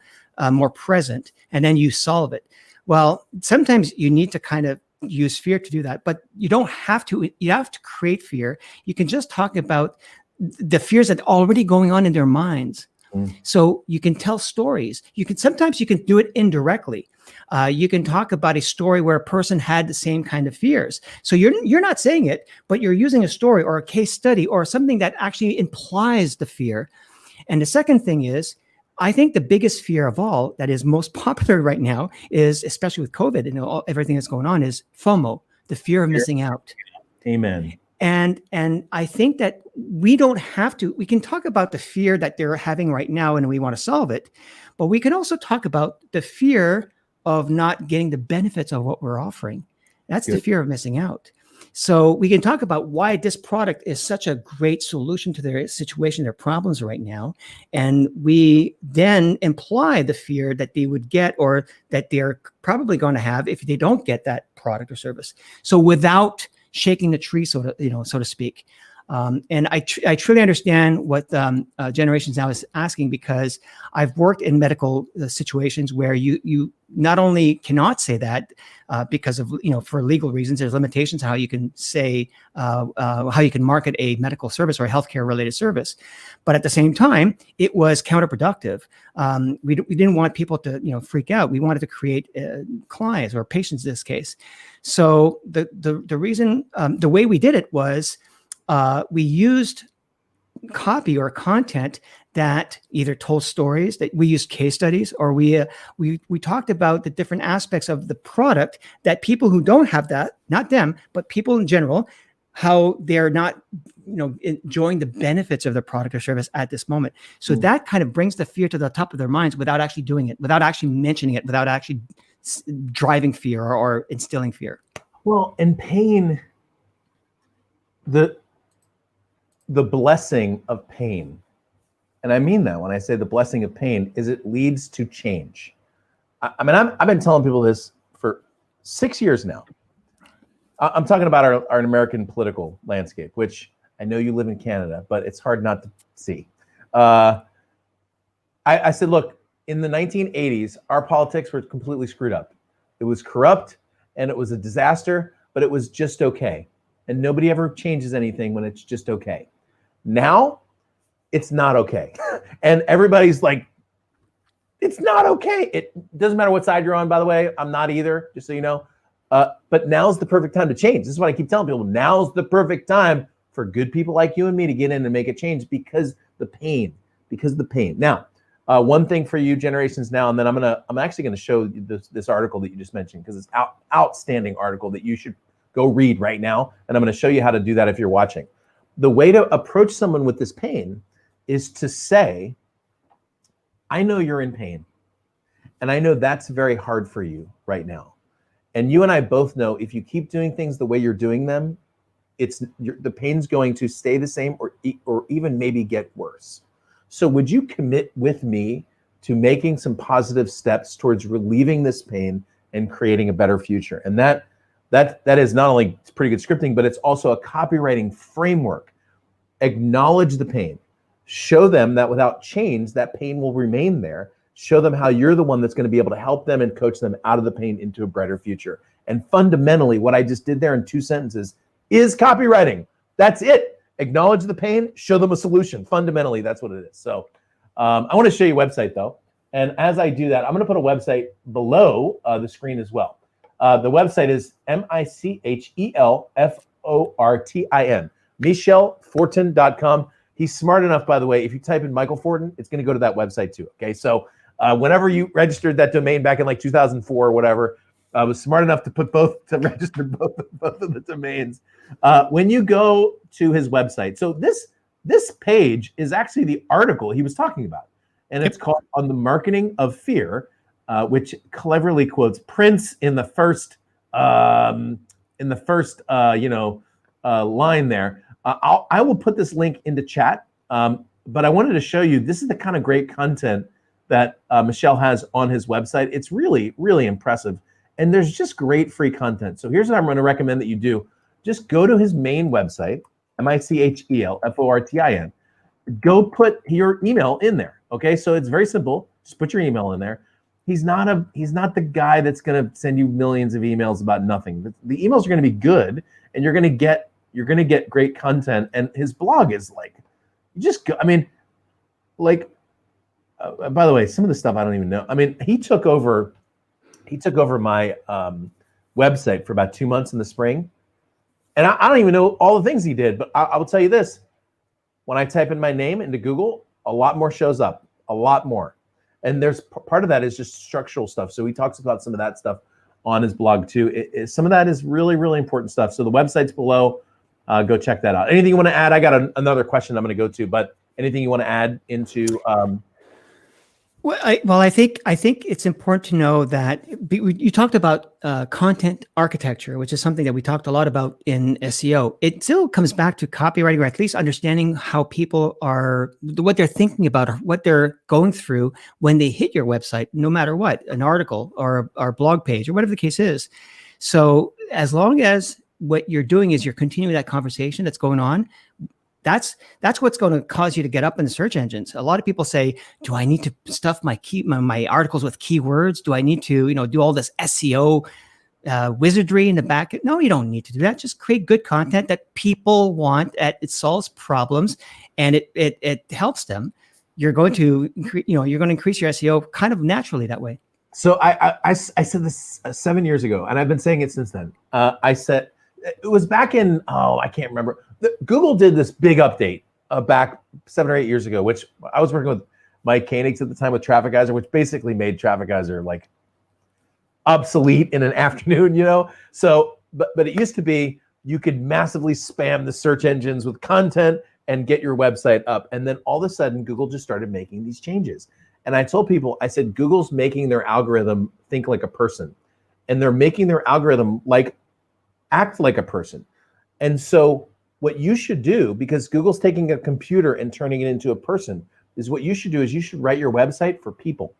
more present, and then you solve it. Well, sometimes you need to kind of use fear to do that, but you don't have to. You have to create fear. You can just talk about the fears that are already going on in their minds. So you can tell stories. Sometimes you can do it indirectly. You can talk about a story where a person had the same kind of fears. So you're not saying it, but you're using a story or a case study or something that actually implies the fear. And the second thing is, I think the biggest fear of all that is most popular right now is, especially with COVID and everything that's going on, is FOMO, the fear of missing out. Amen. And I think that we don't have to. We can talk about the fear that they're having right now, and we want to solve it, but we can also talk about the fear of not getting the benefits of what we're offering. That's the fear of missing out. So we can talk about why this product is such a great solution to their situation, their problems right now. And we then imply the fear that they would get, or that they're probably going to have, if they don't get that product or service. So without shaking the tree, so to speak. And I truly understand what Generations Now is asking, because I've worked in medical situations where you not only cannot say that because of, for legal reasons, there's limitations on how you can say, how you can market a medical service or a healthcare related service. But at the same time, it was counterproductive. We didn't want people to, freak out. We wanted to create clients or patients in this case. So the reason, the way we did it was, we used copy or content that either told stories, that we used case studies, or we talked about the different aspects of the product that people who don't have that, not them, but people in general, how they're not, enjoying the benefits of the product or service at this moment. So that kind of brings the fear to the top of their minds without actually doing it, without actually mentioning it, without actually driving fear or instilling fear. Well, and pain, the blessing of pain, and I mean that when I say the blessing of pain, is it leads to change. I mean, I've been telling people this for 6 years now. I'm talking about our American political landscape, which I know you live in Canada, but it's hard not to see. I said, look, in the 1980s, our politics were completely screwed up. It was corrupt and it was a disaster, but it was just okay. And nobody ever changes anything when it's just okay. Now, it's not okay. And everybody's like, it's not okay. It doesn't matter what side you're on, by the way. I'm not either, just so you know. But now's the perfect time to change. This is what I keep telling people. Now's the perfect time for good people like you and me to get in and make a change, because the pain. Now, one thing for you, Generations Now, and then I'm actually gonna show you this article that you just mentioned, because it's outstanding article that you should go read right now. And I'm gonna show you how to do that if you're watching. The way to approach someone with this pain is to say, I know you're in pain, and I know that's very hard for you right now. And you and I both know if you keep doing things the way you're doing them, the pain's going to stay the same or even maybe get worse. So would you commit with me to making some positive steps towards relieving this pain and creating a better future? And that is not only pretty good scripting, but it's also a copywriting framework. Acknowledge the pain. Show them that without change, that pain will remain there. Show them how you're the one that's going to be able to help them and coach them out of the pain into a brighter future. And fundamentally, what I just did there in 2 sentences is copywriting. That's it. Acknowledge the pain, show them a solution. Fundamentally, that's what it is. So I want to show you a website though. And as I do that, I'm going to put a website below the screen as well. The website is michelfortin.com. Fortin, MichelFortin.com. He's smart enough, by the way, if you type in Michael Fortin, it's going to go to that website too. Okay, so whenever you registered that domain back in like 2004 or whatever, I was smart enough to register both of the domains. When you go to his website, so this page is actually the article he was talking about, and it's called "On the Marketing of Fear," which cleverly quotes Prince in the first line there. I will put this link into chat, but I wanted to show you, this is the kind of great content that Michel has on his website. It's really, really impressive. And there's just great free content. So here's what I'm going to recommend that you do. Just go to his main website, MichelFortin. Go put your email in there. Okay, so it's very simple. Just put your email in there. He's not the guy that's going to send you millions of emails about nothing. The emails are going to be good, and you're going to get great content. And his blog is like, you just go. I mean, like, by the way, some of the stuff I don't even know. I mean, he took over my website for about 2 months in the spring, and I don't even know all the things he did. But I will tell you this: when I type in my name into Google, a lot more shows up, a lot more. And there's part of that is just structural stuff. So he talks about some of that stuff on his blog too. Some of that is really, really important stuff. So the website's below. Go check that out. Anything you want to add? I got another question I'm going to go to, but anything you want to add into? I think it's important to know that you talked about content architecture, which is something that we talked a lot about in SEO. It still comes back to copywriting, or at least understanding how people what they're thinking about, or what they're going through when they hit your website, no matter what, an article or blog page or whatever the case is. So as long as what you're doing is you're continuing that conversation that's going on, that's what's going to cause you to get up in the search engines. A lot of people say, do I need to stuff my articles with keywords? Do I need to, do all this SEO wizardry in the back? No, you don't need to do that. Just create good content that people want. It solves problems, and it helps them. You're going to increase your SEO kind of naturally that way. So I said this 7 years ago, and I've been saying it since then. I said, it was back in, I can't remember. Google did this big update back 7 or 8 years ago, which I was working with Mike Koenigs at the time with Traffic-Geyser, which basically made Traffic-Geyser like obsolete in an afternoon, So, but it used to be you could massively spam the search engines with content and get your website up. And then all of a sudden, Google just started making these changes. And I told people, I said, Google's making their algorithm think like a person. And they're making their algorithm act like a person. And so what you should do, because Google's taking a computer and turning it into a person, is what you should do is you should write your website for people.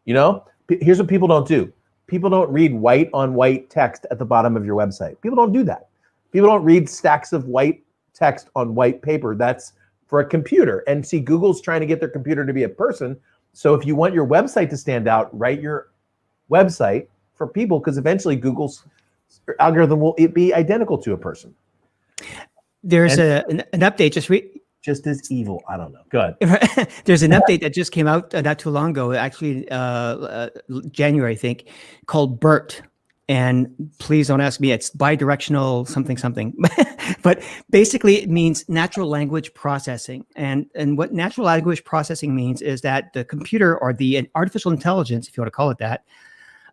Here's what people don't do. People don't read white on white text at the bottom of your website. People don't do that. People don't read stacks of white text on white paper. That's for a computer. And see, Google's trying to get their computer to be a person. So if you want your website to stand out, write your website for people, because eventually Google's algorithm will be identical to a person. There's an update just as evil. I don't know. Go ahead. There's an update that just came out not too long ago, actually January, I think, called BERT. And please don't ask me, it's bidirectional something. But basically it means natural language processing. And what natural language processing means is that the computer, or the artificial intelligence, if you want to call it that,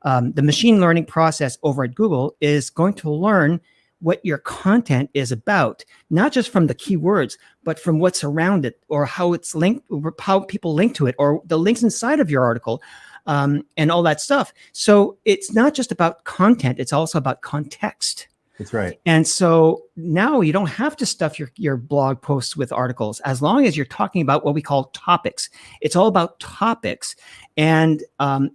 the machine learning process over at Google is going to learn what your content is about, not just from the keywords, but from what's around it, or how it's linked, or how people link to it, or the links inside of your article, and all that stuff. So it's not just about content, it's also about context. That's right. And so now you don't have to stuff your blog posts with articles, as long as you're talking about what we call topics. It's all about topics. And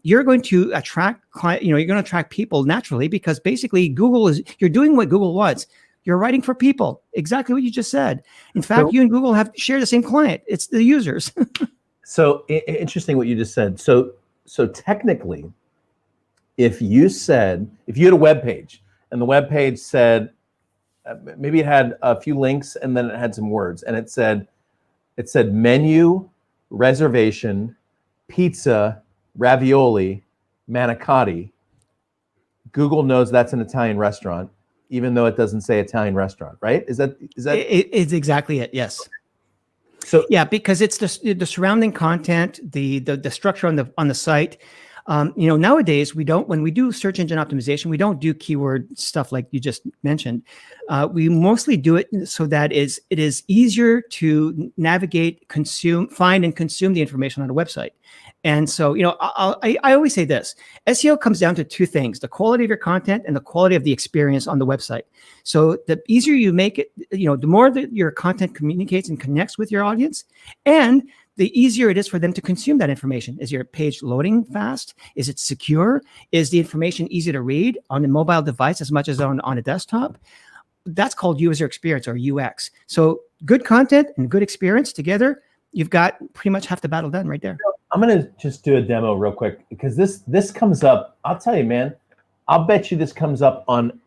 you're going to attract you're going to attract people naturally, because basically you're doing what Google wants. You're writing for people, exactly what you just said. In fact, you and Google share the same client. It's the users. So interesting what you just said. So technically, if you had a web page, and the web page said, maybe it had a few links and then it had some words, and it said menu, reservation, pizza, ravioli, manicotti. Google knows that's an Italian restaurant. even though it doesn't say Italian restaurant, right? Is that it's exactly it? Yes. So yeah, because it's the surrounding content, the structure on the site. Nowadays when we do search engine optimization, we don't do keyword stuff like you just mentioned. We mostly do it so that it is easier to navigate, find and consume the information on a website. And so, I always say this: SEO comes down to two things: the quality of your content and the quality of the experience on the website. So the easier you make it, the more that your content communicates and connects with your audience, and the easier it is for them to consume that information. Is your page loading fast? Is it secure? Is the information easy to read on a mobile device as much as on a desktop? That's called user experience, or UX. So good content and good experience together, you've got pretty much half the battle done right there. I'm going to just do a demo real quick, because this comes up. I'll tell you, man, I'll bet you this comes up on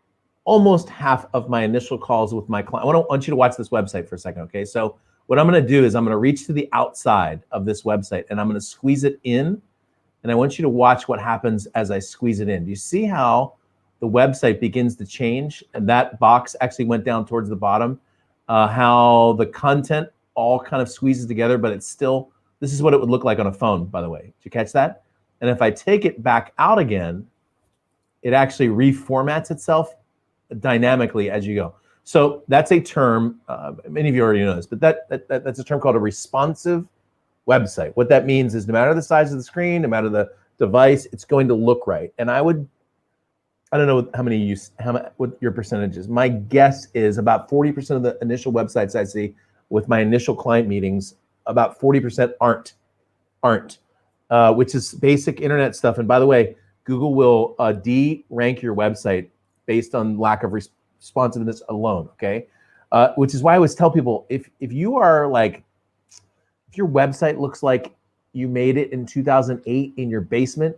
almost half of my initial calls with my client. I want you to watch this website for a second, okay? So what I'm going to do is I'm going to reach to the outside of this website and I'm going to squeeze it in. And I want you to watch what happens as I squeeze it in. Do you see how the website begins to change? And that box actually went down towards the bottom. How the content all kind of squeezes together, but it's still, this is what it would look like on a phone, by the way. Did you catch that? And if I take it back out again, it actually reformats itself dynamically as you go. So that's a term, many of you already know this, but that's a term called a responsive website. What that means is no matter the size of the screen, no matter the device, it's going to look right. And I don't know what your percentage is. My guess is about 40% of the initial websites I see with my initial client meetings, about 40% aren't, which is basic internet stuff. And by the way, Google will de-rank your website based on lack of responsiveness alone, okay? Which is why I always tell people, if your website looks like you made it in 2008 in your basement,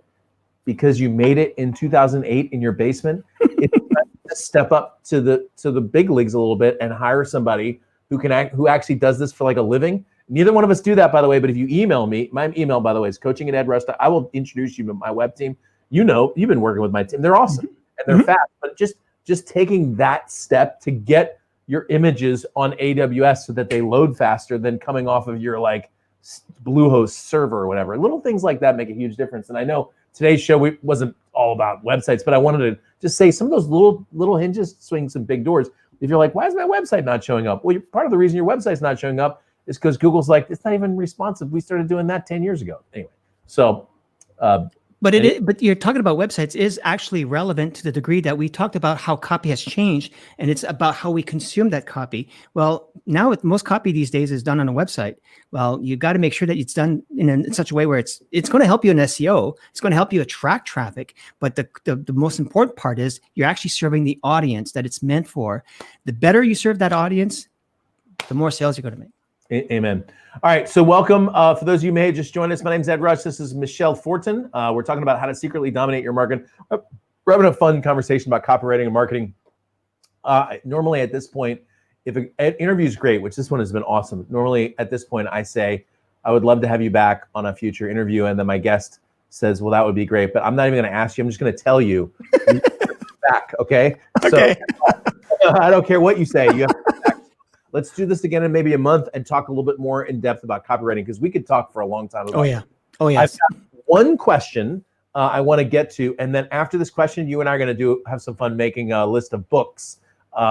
because you made it in 2008 in your basement, it's time to step up to the big leagues a little bit and hire somebody who actually does this for like a living. Neither one of us do that, by the way, but if you email me, my email, by the way, is coaching@edrush. I will introduce you to my web team. You've been working with my team. They're awesome and they're fast, but just taking that step to get your images on AWS so that they load faster than coming off of your like Bluehost server or whatever. Little things like that make a huge difference. And I know today's show wasn't all about websites, but I wanted to just say some of those little hinges swing some big doors. If you're like, why is my website not showing up? Well, part of the reason your website's not showing up is because Google's like, it's not even responsive. We started doing that 10 years ago. Anyway, so. But you're talking about websites is actually relevant to the degree that we talked about how copy has changed, and it's about how we consume that copy. Well, now most copy these days is done on a website. Well, you got to make sure that it's done in such a way where it's going to help you in SEO. It's going to help you attract traffic. But the most important part is you're actually serving the audience that it's meant for. The better you serve that audience, the more sales you're going to make. Amen. All right. So welcome. For those of you who may have just joined us, my name's Ed Rush. This is Michel Fortin. We're talking about how to secretly dominate your market. We're having a fun conversation about copywriting and marketing. Normally at this point, if an interview is great, which this one has been awesome. Normally at this point, I say, I would love to have you back on a future interview. And then my guest says, well, that would be great. But I'm not even going to ask you. I'm just going to tell you back. Okay. Okay. So I don't care what you say. You have to come back. Let's do this again in maybe a month and talk a little bit more in depth about copywriting, because we could talk for a long time about it. Oh, yes. I've got one question I want to get to, and then after this question, you and I are going to have some fun making a list of books,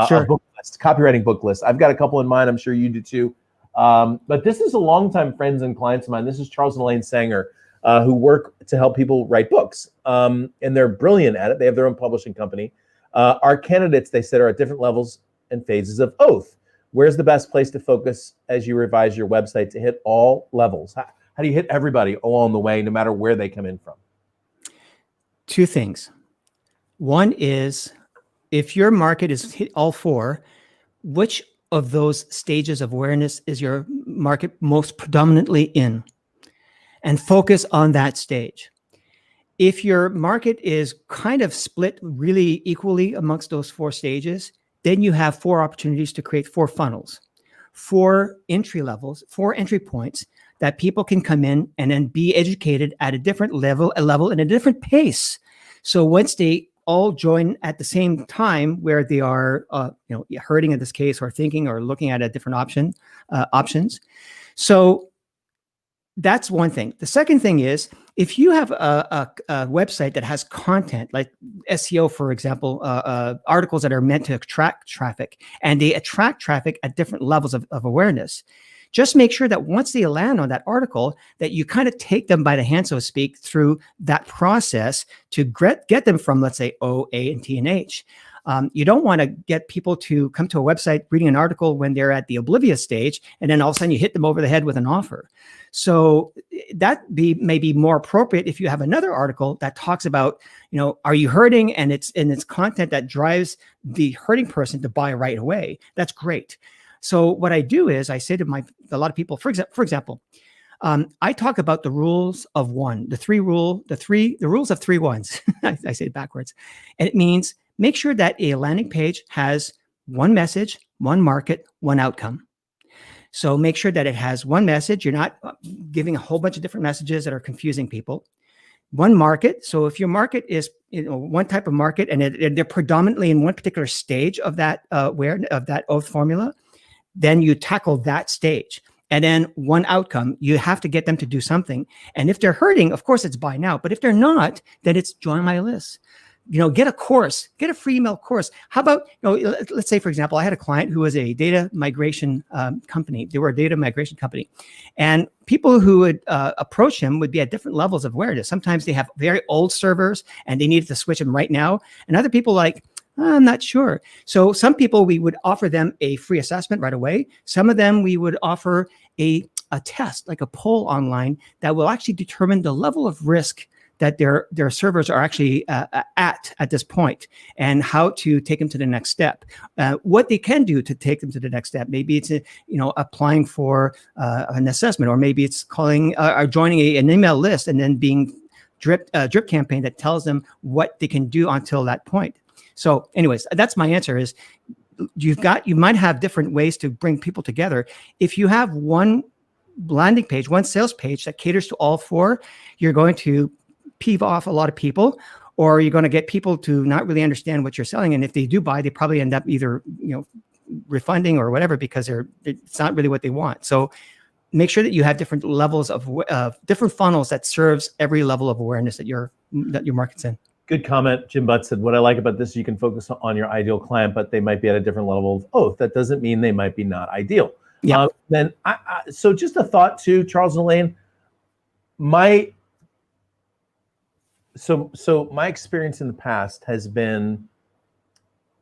sure. A book list, copywriting book list. I've got a couple in mind. I'm sure you do too. But this is a longtime friends and clients of mine. This is Charles and Elaine Sanger, who work to help people write books, and they're brilliant at it. They have their own publishing company. Our candidates, they said, are at different levels and phases of OATH. Where's the best place to focus as you revise your website to hit all levels? How do you hit everybody along the way, no matter where they come in from? Two things. One is, if your market is hit all four, which of those stages of awareness is your market most predominantly in? And focus on that stage. If your market is kind of split really equally amongst those four stages, then you have four opportunities to create four funnels, four entry levels, four entry points that people can come in and then be educated at a different level and a different pace. So once they all join at the same time where they are, hurting in this case, or thinking or looking at a different options. So that's one thing. The second thing is, if you have a website that has content like SEO, for example, articles that are meant to attract traffic, and they attract traffic at different levels of awareness, just make sure that once they land on that article, that you kind of take them by the hand, so to speak, through that process to get them from, let's say, O, A, and T, and H. You don't want to get people to come to a website reading an article when they're at the oblivious stage, and then all of a sudden you hit them over the head with an offer. So that may be more appropriate if you have another article that talks about, are you hurting? And it's content that drives the hurting person to buy right away. That's great. So what I do is I say to a lot of people, for example, I talk about the rules of one, the rules of 3 ones. I say it backwards. And it means make sure that a landing page has one message, one market, one outcome. So make sure that it has one message. You're not giving a whole bunch of different messages that are confusing people. One market. So if your market is one type of market, and they're predominantly in one particular stage of that OATH formula, then you tackle that stage. And then one outcome, you have to get them to do something. And if they're hurting, of course, it's buy now. But if they're not, then it's join my list. Get a course, get a free email course. How about, let's say, for example, I had a client who was a data migration company. They were a data migration company. And people who would approach him would be at different levels of awareness. Sometimes they have very old servers and they needed to switch them right now. And other people I'm not sure. So some people, we would offer them a free assessment right away. Some of them, we would offer a test, like a poll online, that will actually determine the level of risk that their servers are actually at this point, and how to take them to the next step. What they can do to take them to the next step. Maybe it's applying for an assessment, or maybe it's calling or joining an email list, and then being drip campaign that tells them what they can do until that point. So anyways, that's my answer is you might have different ways to bring people together. If you have one landing page, one sales page that caters to all 4, you're going to peeve off a lot of people, or you're going to get people to not really understand what you're selling. And if they do buy, they probably end up either, refunding or whatever, because it's not really what they want. So make sure that you have different levels of different funnels that serves every level of awareness that your market's in. Good comment. Jim Butt said, what I like about this is you can focus on your ideal client, but they might be at a different level of oath. That doesn't mean they might be not ideal. Yeah. So just a thought too, Charles and Elaine, my experience in the past has been,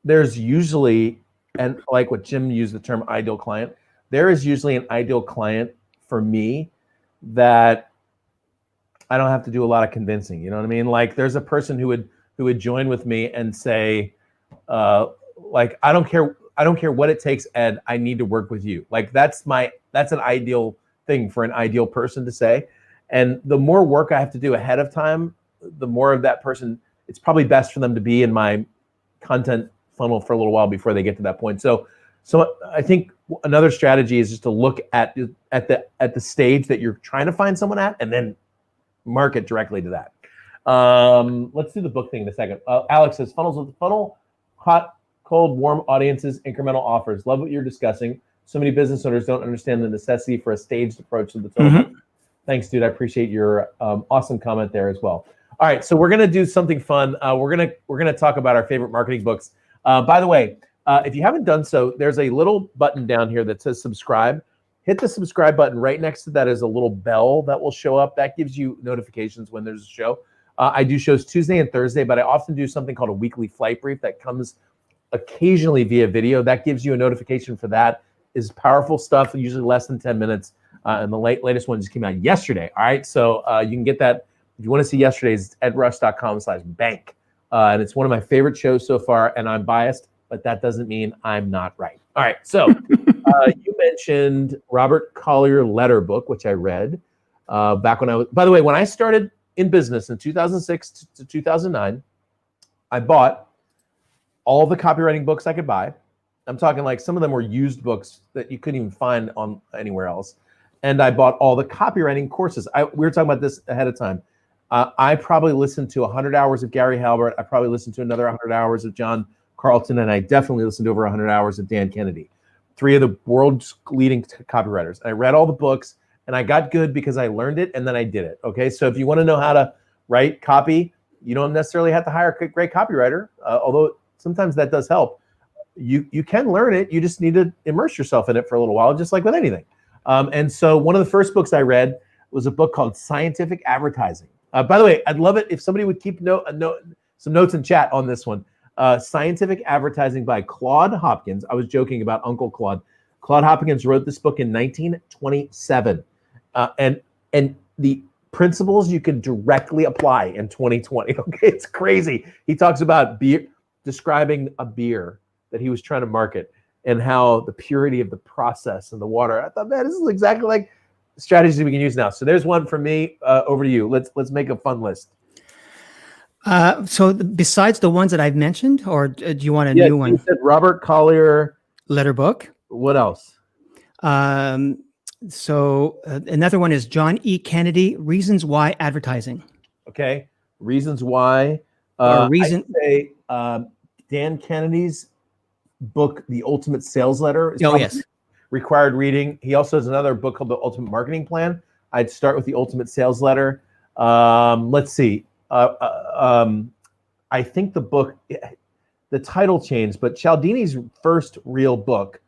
there's usually, and like what Jim used the term ideal client, there is usually an ideal client for me that I don't have to do a lot of convincing. You know what I mean? Like there's a person who would join with me and say, I don't care what it takes, Ed, I need to work with you. Like that's an ideal thing for an ideal person to say. And the more work I have to do ahead of time, the more of that person, it's probably best for them to be in my content funnel for a little while before they get to that point. So I think another strategy is just to look at the stage that you're trying to find someone at, and then market directly to that. Let's do the book thing in a second. Alex says, funnels with the funnel, hot, cold, warm audiences, incremental offers. Love what you're discussing. So many business owners don't understand the necessity for a staged approach to the total. Mm-hmm. Thanks, dude. I appreciate your awesome comment there as well. All right, so we're gonna do something fun. We're gonna talk about our favorite marketing books. By the way, if you haven't done so, there's a little button down here that says subscribe. Hit the subscribe button. Right next to that is a little bell that will show up. That gives you notifications when there's a show. I do shows Tuesday and Thursday, but I often do something called a weekly flight brief that comes occasionally via video. That gives you a notification for that. Is powerful stuff, usually less than 10 minutes. And the latest one just came out yesterday. All right, so you can get that. If you want to see yesterday's, edrush.com/bank. And it's one of my favorite shows so far, and I'm biased, but that doesn't mean I'm not right. All right, so you mentioned Robert Collier Letter book, which I read back when I was, by the way, when I started in business in 2006 to 2009, I bought all the copywriting books I could buy. I'm talking like some of them were used books that you couldn't even find on anywhere else. And I bought all the copywriting courses. We were talking about this ahead of time. I probably listened to 100 hours of Gary Halbert. I probably listened to another 100 hours of John Carlton, and I definitely listened to over 100 hours of Dan Kennedy, 3 of the world's leading copywriters. I read all the books, and I got good because I learned it, and then I did it, okay? So if you want to know how to write copy, you don't necessarily have to hire a great copywriter, although sometimes that does help. You can learn it. You just need to immerse yourself in it for a little while, just like with anything. And so one of the first books I read was a book called Scientific Advertising. By the way, I'd love it if somebody would keep some notes in chat on this one. Scientific Advertising by Claude Hopkins. I was joking about Uncle Claude. Claude Hopkins wrote this book in 1927. And the principles you can directly apply in 2020. Okay, it's crazy. He talks about beer, describing a beer that he was trying to market, and how the purity of the process and the water. I thought, man, this is exactly like strategies we can use now. So there's one for me. Over to you. Let's make a fun list. So besides the ones that I've mentioned, or do you want a new one? You said Robert Collier. Letter book. What else? So another one is John E. Kennedy, Reasons Why Advertising. Okay. Reasons Why. I'd say Dan Kennedy's book, The Ultimate Sales Letter, is yes, required reading. He also has another book called The Ultimate Marketing Plan. I'd start with The Ultimate Sales Letter. Let's see. I think the book, the title changed, but Cialdini's first real book,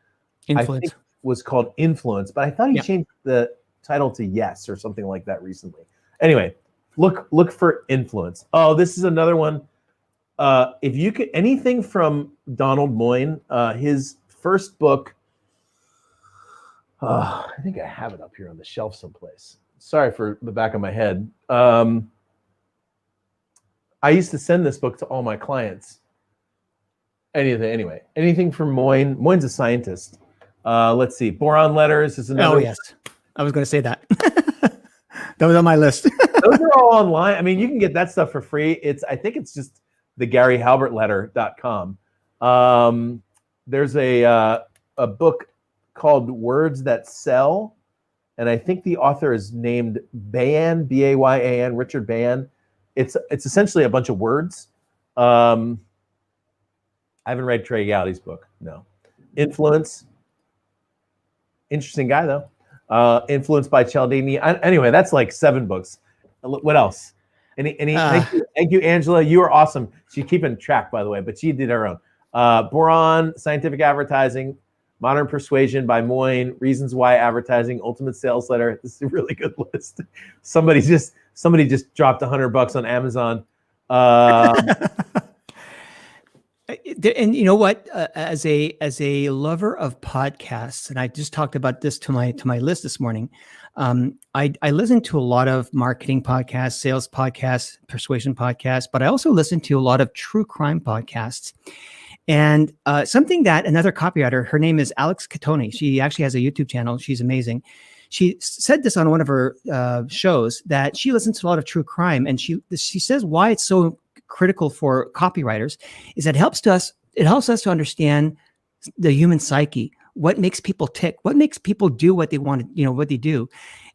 Influence, I think, was called Influence, but I thought he changed the title to Yes or something like that recently. Anyway, look for Influence. Oh, this is another one. If you could, anything from Donald Moyne, his first book, I think I have it up here on the shelf someplace. Sorry for the back of my head. I used to send this book to all my clients. Anything from Moyne. Moyne's a scientist. Let's see. Boron Letters is another. Oh, yes. I was going to say that. That was on my list. Those are all online. I mean, you can get that stuff for free. I think it's just the GaryHalbertLetter.com. There's a book called Words That Sell, and I think the author is named Bayan, B-A-Y-A-N, Richard Bayan. It's essentially a bunch of words. I haven't read Trey Gowdy's book. No. Influence. Interesting guy though. Influenced by Cialdini. Anyway, that's like 7 books. What else? Thank you, Angela. You are awesome. She's keeping track, by the way, but she did her own. Boron, Scientific Advertising, Modern Persuasion by Moyne, Reasons Why Advertising, Ultimate Sales Letter. This is a really good list. Somebody just dropped $100 on Amazon. And you know what? As a lover of podcasts, and I just talked about this to my list this morning. I listen to a lot of marketing podcasts, sales podcasts, persuasion podcasts, but I also listen to a lot of true crime podcasts. And something that another copywriter, her name is Alex Catoni. She actually has a YouTube channel. She's amazing. She said this on one of her shows that she listens to a lot of true crime, and she says why it's so critical for copywriters is that it helps us to understand the human psyche, what makes people tick, what makes people do what they want, what they do.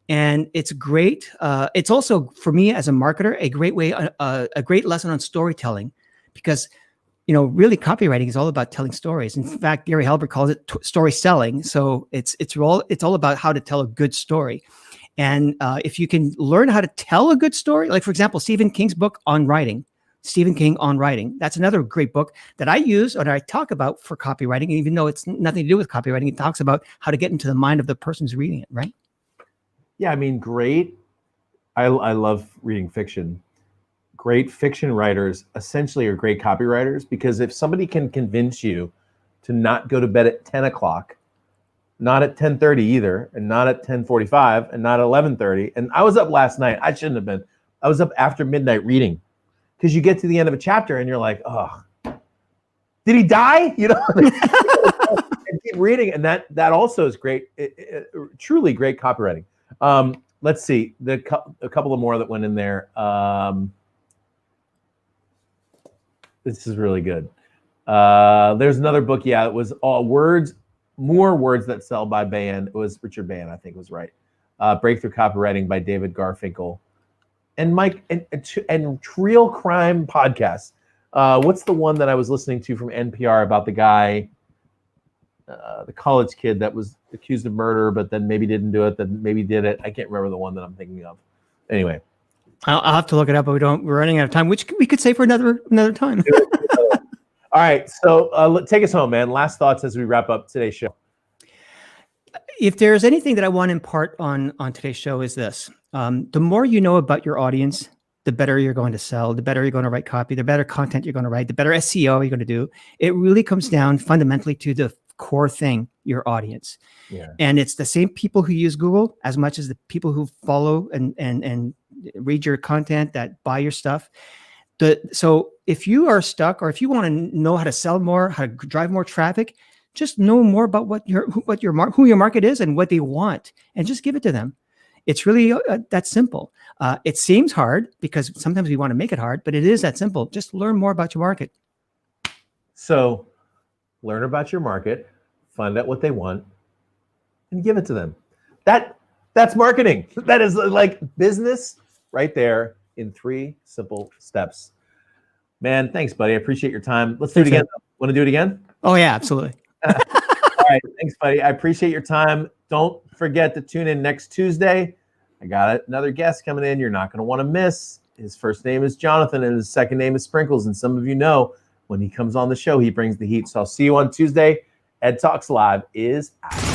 And it's great. It's also, for me as a marketer, a great way, a great lesson on storytelling, because really copywriting is all about telling stories. In fact, Gary Halbert calls it story selling. So it's all about how to tell a good story. And if you can learn how to tell a good story, like for example, Stephen King's book on writing, Stephen King on Writing. That's another great book that I use or I talk about for copywriting, even though it's nothing to do with copywriting. It talks about how to get into the mind of the person who's reading it, right? Yeah, I mean, great. I love reading fiction. Great fiction writers essentially are great copywriters, because if somebody can convince you to not go to bed at 10 o'clock, not at 10:30 either, and not at 10:45, and not at 11:30. And I was up last night. I shouldn't have been. I was up after midnight reading. Because you get to the end of a chapter and you're like, oh, did he die? And keep reading, and that also is great. Truly great copywriting. Let's see, a couple of more that went in there. This is really good. There's another book. Yeah, it was all words, more Words That Sell by Bayan. It was Richard Bayan, I think was right. Breakthrough Copywriting by David Garfinkel. And Mike, and real crime podcasts. What's the one that I was listening to from NPR about the guy, the college kid that was accused of murder, but then maybe didn't do it, then maybe did it. I can't remember the one that I'm thinking of. Anyway. I'll have to look it up, but we're running out of time, which we could say for another time. All right. So take us home, man. Last thoughts as we wrap up today's show. If there's anything that I want to impart on today's show is this. The more you know about your audience, the better you're going to sell, the better you're going to write copy, the better content you're going to write, the better SEO you're going to do. It really comes down fundamentally to the core thing, your audience. Yeah. And it's the same people who use Google as much as the people who follow and read your content, that buy your stuff. So if you are stuck, or if you want to know how to sell more, how to drive more traffic, just know more about who your market is and what they want, and just give it to them. It's really that simple. It seems hard because sometimes we want to make it hard, but it is that simple. Just learn more about your market. So learn about your market, find out what they want, and give it to them. That's marketing. That is like business right there in 3 simple steps. Man, thanks, buddy. I appreciate your time. Let's do it again. Want to do it again? Oh, yeah, absolutely. All right. Thanks, buddy. I appreciate your time. Don't forget to tune in next Tuesday. I got another guest coming in you're not going to want to miss. His first name is Jonathan and his second name is Sprinkles. And some of you know when he comes on the show, he brings the heat. So I'll see you on Tuesday. EdTalks Live is out.